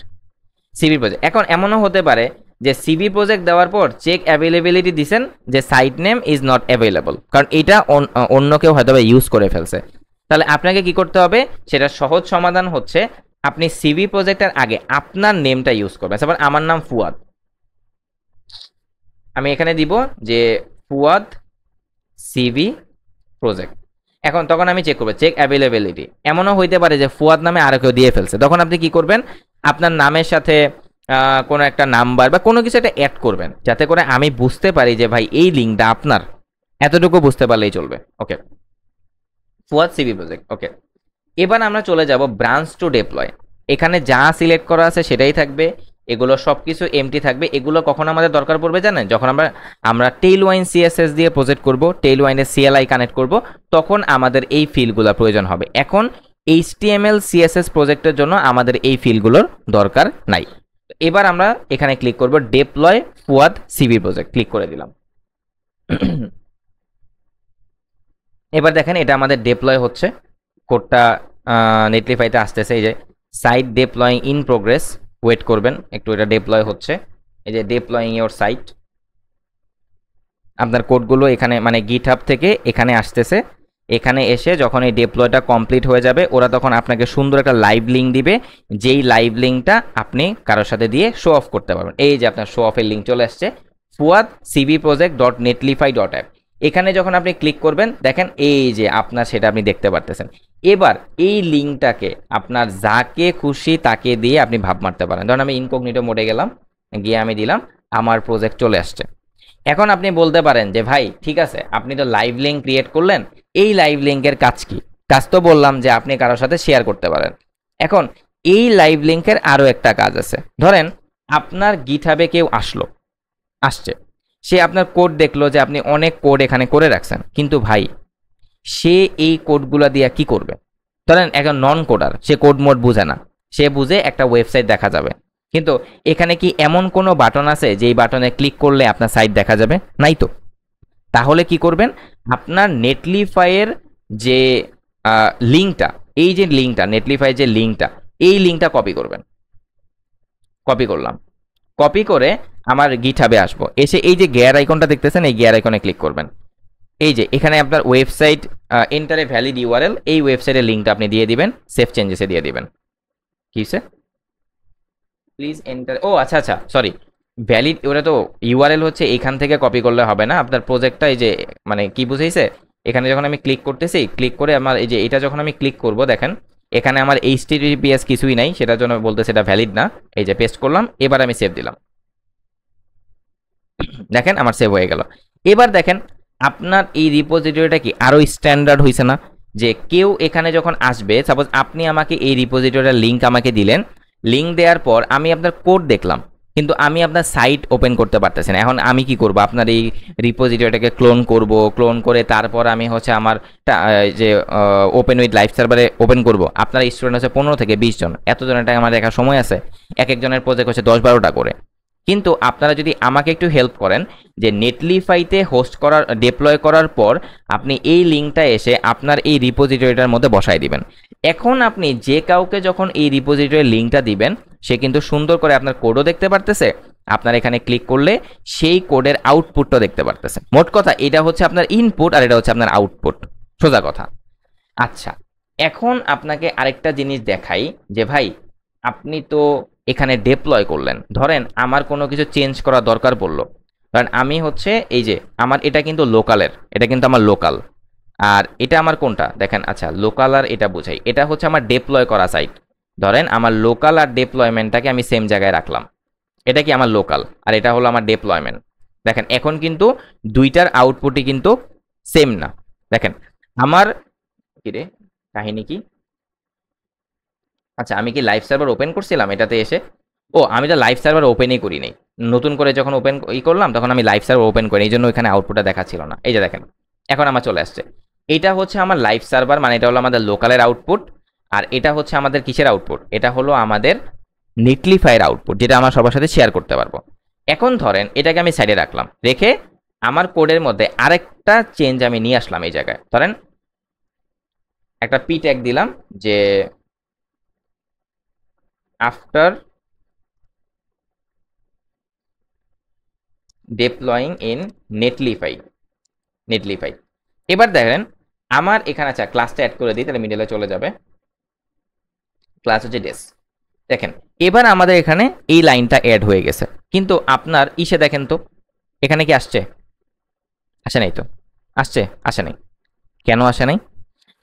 সিভি প্রজেক্ট। এখন এমনও হতে পারে যে সিভি প্রজেক্ট দেওয়ার পর চেক অ্যাভেলেবিলিটি দিছেন যে site name is not available, কারণ এটা অন্য কেউ হয়তো ইউজ করে ফেলছে। তাহলে আপনাকে কি করতে হবে, সেটা সহজ সমাধান হচ্ছে আপনি সিভি প্রজেক্টের আগে আপনার নেমটা ইউজ করবেন। তারপর আমার নাম ফুয়াদ, আমি এখানে দিব যে ফুয়াদ সিভি প্রজেক্ট। এখন তখন আমি চেক করবো চেক অ্যাভেলেবিলিটি, এমনও হইতে পারে যে ফুয়াদ নামে আরো কেউ দিয়ে ফেলছে, তখন আপনি কি করবেন আপনার নামের সাথে কোনো একটা নাম্বার বা কোনো কিছু একটা অ্যাড করবেন যাতে করে আমি বুঝতে পারি যে ভাই এই লিঙ্কটা আপনার, এতটুকু বুঝতে পারলেই চলবে। ওকে, ফুয়াদ সিভি প্রজেক্ট। ওকে, এবার আমরা চলে যাব ব্রাঞ্চ টু ডিপ্লয়। এখানে যা সিলেক্ট করা আছে সেটাই থাকবে, এগুলো সব কিছু এমটি থাকবে। এগুলো কখন আমাদের দরকার পড়বে জানেন, যখন আমরা টেইলওয়াইন সিএসএস দিয়ে প্রজেক্ট করব, টেইলওয়াইনের সিএলআই কানেক্ট করব, তখন আমাদের এই ফিল্ডগুলো প্রয়োজন হবে। এখন এইচটিএমএল সিএসএস প্রজেক্টের জন্য আমাদের এই ফিল্ডগুলোর দরকার নাই। এবার আমরা এখানে ক্লিক করব deploy Fuad CV project, click করে দিলাম। এবার দেখেন এটা আমাদের ডিপ্লয় হচ্ছে, কোডটা নেটলিফাইতে আসতেছে, এই যে site deploying in progress, wait করবেন একটু, এটা ডিপ্লয় হচ্ছে, এই যে ডিপ্লয়িং ইওর সাইট। আপনার কোডগুলো এখানে মানে গিটহাব থেকে এখানে আসতেছে, এখানে এসে যখন এই ডিপ্লয়টা কমপ্লিট হয়ে যাবে ওরা তখন আপনাকে সুন্দর একটা লাইভ লিঙ্ক দিবে, যেই লাইভ লিঙ্কটা আপনি কারোর সাথে দিয়ে শো অফ করতে পারবেন। এই যে আপনার শো অফের লিঙ্ক চলে আসছে, ফুয়াদ সিভি প্রজেক্ট .netlify.app। এখানে যখন আপনি ক্লিক করবেন দেখেন এই যে আপনার সেটা আপনি দেখতে পারতেছেন। এবার এই লিঙ্কটাকে আপনার যাকে খুশি তাকে দিয়ে আপনি ভাব মারতে পারেন। ধরুন আমি ইনকগনিটো মোডে গেলাম, গিয়ে আমি দিলাম, আমার প্রজেক্ট চলে আসছে। এখন আপনি বলতে পারেন যে ভাই ঠিক আছে আপনি তো লাইভ লিঙ্ক ক্রিয়েট করলেন, এই লাইভ লিঙ্কের কাজ কি? কাজ তো বললাম যে আপনি কারোর সাথে শেয়ার করতে পারেন। এখন এই লাইভ লিঙ্কের আরও একটা কাজ আছে। ধরেন আপনার গিটহাবে কেউ আসছে, সে আপনার কোড দেখলো যে আপনি অনেক কোড এখানে করে রাখছেন, কিন্তু ভাই সে এই কোডগুলো দিয়ে কি করবে? ধরেন একজন নন কোডার, সে কোড মোড বুঝে না, সে বুঝে একটা ওয়েবসাইট দেখা যাবে, কিন্তু এখানে কি এমন কোনো বাটন আছে যেই বাটনে ক্লিক করলে আপনার সাইট দেখা যাবে? নাই তো। তাহলে কি করবেন, আপনার নেটলিফাইয়ের যে লিঙ্কটা, এই যে লিঙ্কটা, নেটলিফাই যে লিঙ্কটা, এই লিঙ্কটা কপি করবেন। কপি করলাম, কপি করে আমার গিটহাবে আসবো, এসে এই যে গিয়ার আইকনটা দেখতেছেন, এই গিয়ার আইকনে ক্লিক করবেন। এই যে এখানে আপনার website enter a valid URL, এই ওয়েবসাইটের লিঙ্কটা আপনি দিয়ে দিবেন, সেভ চেঞ্জেসে দিয়ে দিবেন। কি স্যার? প্লিজ এন্টার, ও আচ্ছা আচ্ছা সরি, ভ্যালিড, ওটা তো ইউআরএল হচ্ছে, এখান থেকে কপি করলে হবে না, আপনার প্রজেক্টটা এই যে মানে কি বুঝাইছে, এখানে যখন আমি ক্লিক করতেছি, ক্লিক করে আমার এই যে এটা যখন আমি ক্লিক করব, দেখেন এখানে আমার এইচটিটিপিএস কিছুই নাই, সেটার জন্য বলতেছে এটা ভ্যালিড না। এই যে পেস্ট করলাম, এবার আমি সেভ দিলাম, দেখেন আমার সেভ হয়ে গেল। এবার দেখেন আপনার এই রিপোজিটরিটা কি আরো স্ট্যান্ডার্ড হয়েছে না? যে কেউ এখানে যখন আসবে, সাপোজ আপনি আমাকে এই রিপোজিটরির লিঙ্ক আমাকে দিলেন, লিঙ্ক দেওয়ার পর আমি আপনার কোড দেখলাম, কিন্তু আমি আপনার সাইট ওপেন করতে পারতেছি না। এখন আমি কি করব, আপনার এই রিপোজিটরিটাকে ক্লোন করব, ক্লোন করে তারপর আমি হচ্ছে আমার যে ওপেন উইথ লাইভ সার্ভারে ওপেন করব। আপনার স্টুডেন্ট হচ্ছে 15 থেকে 20 জন, এতজনের টাকা আমার দেখার সময় আছে? এক একজনের প্রজেক্ট হচ্ছে 10-12টা করে। কিন্তু আপনারা যদি আমাকে একটু হেল্প করেন যে নেটলিফাইতে হোস্ট করার, ডিপ্লয় করার পর আপনি এই লিঙ্কটা এসে আপনার এই রিপোজিটরিটার মধ্যে বসায় দিবেন। এখন আপনি যে কাউকে যখন এই রিপোজিটরির লিঙ্কটা দিবেন, সে কিন্তু সুন্দর করে আপনার কোডও দেখতে পারতেছে, আপনার এখানে ক্লিক করলে সেই কোডের আউটপুটটা দেখতে পারতেছে। মোট কথা এটা হচ্ছে আপনার ইনপুট আর এটা হচ্ছে আপনার আউটপুট, সোজা কথা। আচ্ছা, এখন আপনাকে আরেকটা জিনিস দেখাই যে ভাই আপনি তো এখানে ডিপ্লয় করলেন, ধরেন আমার কোনো কিছু চেঞ্জ করা দরকার পড়লো, কারণ আমি হচ্ছে এই যে আমার এটা কিন্তু লোকালের, এটা কিন্তু আমার লোকাল, আর এটা আমার কোনটা দেখেন, আচ্ছা লোকাল আর এটা বোঝাই, এটা হচ্ছে আমার ডিপ্লয় করা সাইট। ধরেন আমার লোকাল আর ডিপ্লয়মেন্টটাকে আমি সেম জায়গায় রাখলাম, এটা কি আমার লোকাল আর এটা হলো আমার ডিপ্লয়মেন্ট। দেখেন এখন কিন্তু দুইটার আউটপুটই কিন্তু সেম না। দেখেন আমার কি রে কাহিনী কি, আচ্ছা আমি কি লাইভ সার্ভার ওপেন করছিলাম এটাতে এসে? ও আমি তো লাইভ সার্ভার ওপেনই করি নাই, নতুন করে যখন ওপেন করলাম তখন আমি লাইভ সার্ভার ওপেন করি, এই জন্য ওইখানে আউটপুটটা দেখাচ্ছিল না। এই যে দেখেন এখন আমার চলে আসছে, এটা হচ্ছে আমার লাইভ সার্ভার, মানে এটা হলো আমাদের লোকালের আউটপুট, আর এটা হচ্ছে আমাদের কিসের আউটপুট, এটা হলো আমাদের নেটলিফাইয়ের আউটপুট, যেটা আমরা সবার সাথে শেয়ার করতে পারবো। এখন ধরেন এটাকে আমি সাইডে রাখলাম, রেখে আমার কোডের মধ্যে আরেকটা চেঞ্জ আমি নিয়ে আসলাম। এই জায়গায় ধরেন একটা পি ট্যাগ দিলাম যে আফটার ডিপ্লয়িং ইন নেটলিফাই। এবার দেখেন আমার এখানে, আচ্ছা ক্লাসটা অ্যাড করে দিই তাহলে মিডলে চলে যাবে, ক্লাস হচ্ছে ডেস। দেখেন এবার আমাদের এখানে এই লাইনটা অ্যাড হয়ে গেছে, কিন্তু আপনার ইসে দেখেন তো এখানে কি আসছে? আসে নাই তো। আসে নাই। কেন আসে নাই?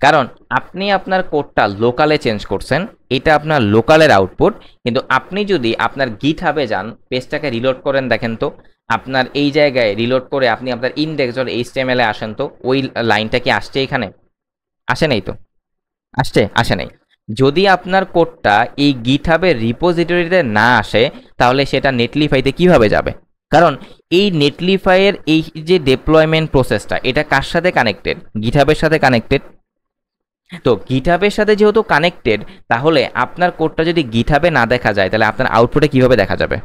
কারণ আপনি আপনার কোডটা লোকালে চেঞ্জ করছেন, এটা আপনার লোকালের আউটপুট, কিন্তু আপনি যদি আপনার গিটহাবে যান, পেজটাকে রিলোড করেন, দেখেন তো আপনার এই জায়গায় রিলোড করে আপনি আপনার index.html এ আসেন তো ওই লাইনটা কি আসছে এখানে? আসে নাই তো। আসে নাই। যদি আপনার কোডটা এই গিটহাবের রিপোজিটরিতে না আসে, তাহলে সেটা নেটলিফাইতে কিভাবে যাবে? কারণ এই নেটলিফাইয়ের এই যে ডেপ্লয়মেন্ট প্রসেসটা, এটা কার সাথে কানেক্টেড? গিটহাবের সাথে কানেক্টেড। তো গিটহাবের সাথে যেহেতু কানেক্টেড, তাহলে আপনার কোডটা যদি গিটহাবে না দেখা যায়, তাহলে আপনার আউটপুটে কিভাবে দেখা যাবে?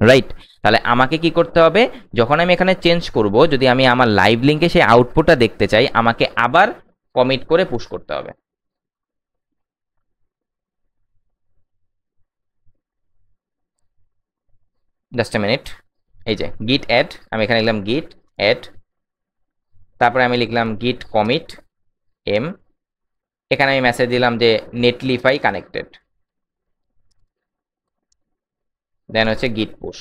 রাইট। তাহলে আমাকে কি করতে হবে, যখন আমি এখানে চেঞ্জ করব, যদি আমি আমার লাইভ লিঙ্কে সেই আউটপুটটা দেখতে চাই, আমাকে আবার কমিট করে পুশ করতে হবে। Just a minute. এই যে গিট অ্যাড, আমি এখানে লিখলাম গিট অ্যাড, তারপরে আমি লিখলাম গিট কমিট এম, এখানে আমি মেসেজ দিলাম যে নেটলিফাই কানেক্টেড, দেন হচ্ছে গিট পুশ।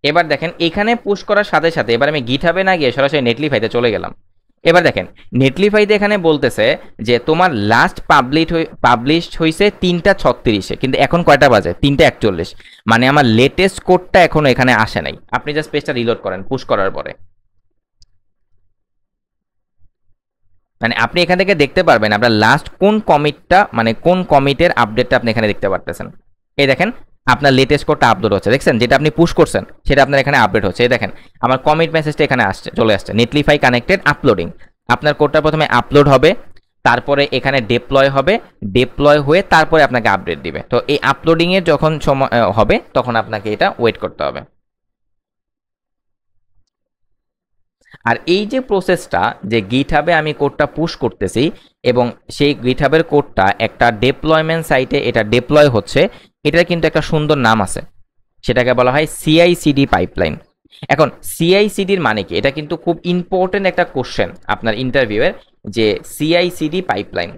এবার দেখেন এখানে পুশ করার সাথে সাথে এবার আমি গিটহাবে না গিয়ে সরাসরি নেটলিফাইতে চলে গেলাম। এবার দেখেন নেটলিফাইতে এখানে বলতেছে যে তোমার লাস্ট পাবলিশড হয়েছে 3:36, কিন্তু এখন কয়টা বাজে? 3:41, মানে আমার লেটেস্ট কোডটা এখনো এখানে আসে নাই। আপনি জাস্ট পেজটা রিলোড করেন পুশ করার পরে, মানে আপনি এখান থেকে দেখতে পারবেন আপনার লাস্ট কোন কমিটটা, মানে কোন কমিটের আপডেটটা আপনি এখানে দেখতে পারতেছেন। এই দেখেন আপনার লেটেস্ট কোডটা আপলোড হচ্ছে, দেখছেন যেটা আপনি পুশ করছেন সেটা আপনার এখানে আপডেট হচ্ছে। এই দেখেন আমার কমিট মেসেজটা এখানে আসছে, চলে আসছে, নেটলিফাই কানেক্টেড আপলোডিং। আপনার কোডটা প্রথমে আপলোড হবে, তারপরে এখানে ডেপ্লয় হবে, ডেপ্লয় হয়ে তারপরে আপনাকে আপডেট দিবে। তো এই আপলোডিং এর যখন সময় হবে তখন আপনাকে এটা ওয়েট করতে হবে। আর এই যে প্রসেসটা, যে গিটহাবে আমি কোডটা পুশ করতেছি এবং সেই গিটহাবের কোডটা একটা ডেপ্লয়মেন্ট সাইটে এটা ডেপ্লয় হচ্ছে, এটার কিন্তু একটা সুন্দর নাম আছে, সেটাকে বলা হয় সিআইসিডি পাইপলাইন। এখন সিআইসিডির মানে কি, এটা কিন্তু খুব ইম্পর্টেন্ট একটা কোশ্চেন আপনার ইন্টারভিউয়ের, যে সিআইসিডি পাইপলাইন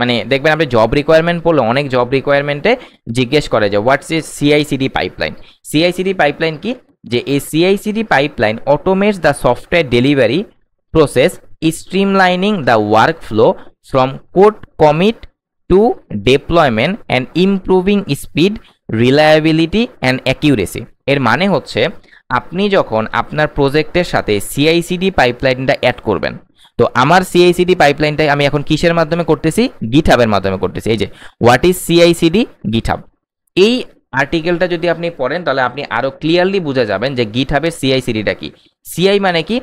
মানে দেখবেন আপনি জব রিকোয়ারমেন্ট পড়লে অনেক জব রিকোয়ারমেন্টে জিজ্ঞেস করে যে what's is CI CD pipeline. CI CD pipeline কি, যে এই CI CD pipeline automates the software delivery process, streamlining the work flow from code commit to deployment and improving speed, reliability and accuracy. এর মানে হচ্ছে আপনি যখন আপনার প্রজেক্টের সাথে সিআইসিডি পাইপলাইনটা অ্যাড করবেন, তো আমার সিআইসিডি পাইপলাইনটা আমি এখন কিসের মাধ্যমে করতেছি, গিটহাবের মাধ্যমে করতেছি। এই যে হোয়াট ইজ সিআইসিডি গিটহাব, এই আর্টিকেলটা যদি আপনি পড়েন তাহলে আপনি আরো ক্লিয়ারলি বুঝে যাবেন যে গিটহাবের সিআইসিডিটা কি। সিআই মানে কি,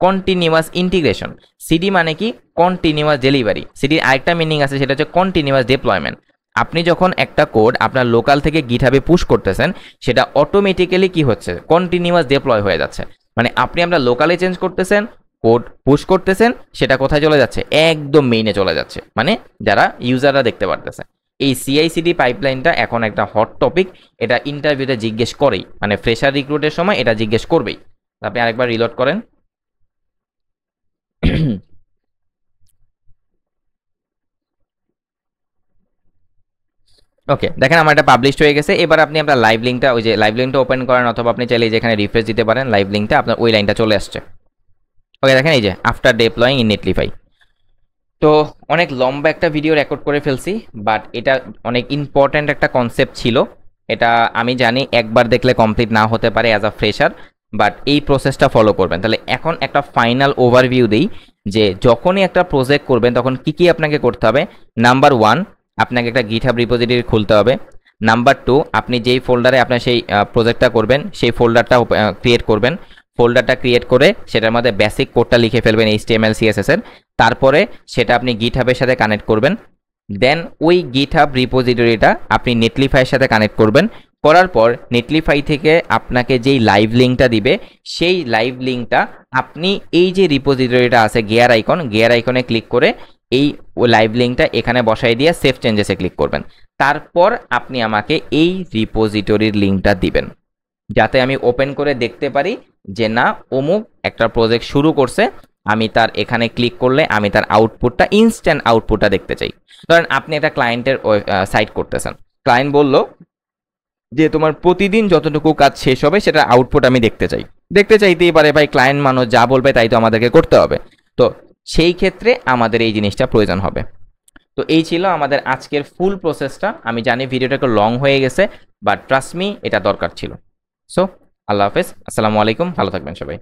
কন্টিনিউয়াস ইন্টিগ্রেশন, সিডি মানে কি, কন্টিনিউয়াস ডেলিভারি, সিডির আরেকটা মিনিং আছে সেটা হচ্ছে কন্টিনিউয়াস ডেপ্লয়মেন্ট। আপনি যখন একটা কোড আপনার লোকাল থেকে গিটহাবে পুশ করতেছেন, সেটা অটোমেটিক্যালি কি হচ্ছে, কন্টিনিউয়াস ডেপ্লয় হয়ে যাচ্ছে। মানে আপনি আমরা লোকালে চেঞ্জ করতেছেন, কোড পুশ করতেছেন, সেটা কোথায় চলে যাচ্ছে, একদম মেইনে চলে যাচ্ছে, মানে যারা ইউজাররা দেখতে পারতেছে। এই সিআইসিডি পাইপলাইনটা এখন একটা হট টপিক, এটা ইন্টারভিউতে জিজ্ঞেস করেই, মানে ফ্রেশার রিক্রুটের সময় এটা জিজ্ঞেস করবেই। আপনি আরেকবার রিলোড করেন। ওকে, দেখেন আমার এটা পাবলিশ হয়ে গেছে। এবার আপনি আপনার লাইভ লিঙ্কটা, ওই যে লাইভ লিঙ্কটা ওপেন করেন, অথবা আপনি চাইলে যেখানে রিফ্রেশ দিতে পারেন লাইভ লিঙ্কটা, আপনার ওই লাইনটা চলে আসছে। ওকে দেখেন এই যে আফটার ডেপ্লয়িং ইন নেটলিফাই। তো অনেক লম্বা একটা ভিডিও রেকর্ড করে ফেলছি, বাট এটা অনেক ইম্পর্ট্যান্ট একটা কনসেপ্ট ছিল। এটা আমি জানি একবার দেখলে কমপ্লিট না হতে পারে অ্যাজ আ ফ্রেশার, বাট এই প্রসেসটা ফলো করবেন। তাহলে এখন একটা ফাইনাল ওভারভিউ দিই, যে যখনই একটা প্রজেক্ট করবেন তখন কি কি আপনাকে করতে হবে। নাম্বার 1, আপনাকে একটা গিটহাব রিপোজিটরি খুলতে হবে। নাম্বার 2, আপনি যেই ফোল্ডারে আপনার সেই প্রজেক্টটা করবেন সেই ফোল্ডারটা ক্রিয়েট করবেন। ফোল্ডারটা ক্রিয়েট করে সেটার মধ্যে বেসিক কোডটা লিখে ফেলবেন HTML CSS এর, তারপরে সেটা আপনি গিটহাবের সাথে কানেক্ট করবেন। দেন ওই গিটহাব রিপোজিটরিটা আপনি নেটলিফাইয়ের সাথে কানেক্ট করবেন। করার পর নেটলিফাই থেকে আপনাকে যেই লাইভ লিঙ্কটা দিবে, সেই লাইভ লিঙ্কটা আপনি এই যে রিপোজিটরিটা আছে গিয়ার আইকনে ক্লিক করে এই লাইভ লিঙ্কটা এখানে বসাই দিয়ে সেভ চেঞ্জেসে ক্লিক করবেন। তারপর আপনি আমাকে এই রিপোজিটরির লিঙ্কটা দিবেন, যাতে আমি ওপেন করে দেখতে পারি যে না অমুক একটা প্রজেক্ট শুরু করছে, আমি তার এখানে ক্লিক করলে আমি তার আউটপুটটা, ইনস্ট্যান্ট আউটপুটটা দেখতে চাই। ধরেন আপনি একটা ক্লায়েন্টের সাইট করতেছেন, ক্লায়েন্ট বলল যে তোমার প্রতিদিন যতটুকু কাজ শেষ হবে সেটা আউটপুট আমি দেখতে চাইতেই পারে ভাই, ক্লায়েন্ট মানুষ যা বলবে তাই তো আমাদেরকে করতে হবে। তো সেই ক্ষেত্রে আমাদের এই জিনিসটা প্রয়োজন হবে। তো এই ছিল আমাদের আজকের ফুল প্রসেসটা। আমি জানি ভিডিওটা একটু লং হয়ে গেছে, বাট ট্রাস্ট মি এটা দরকার ছিল। সো আল্লাহ হাফেজ, আসসালামু আলাইকুম, ভালো থাকবেন সবাই।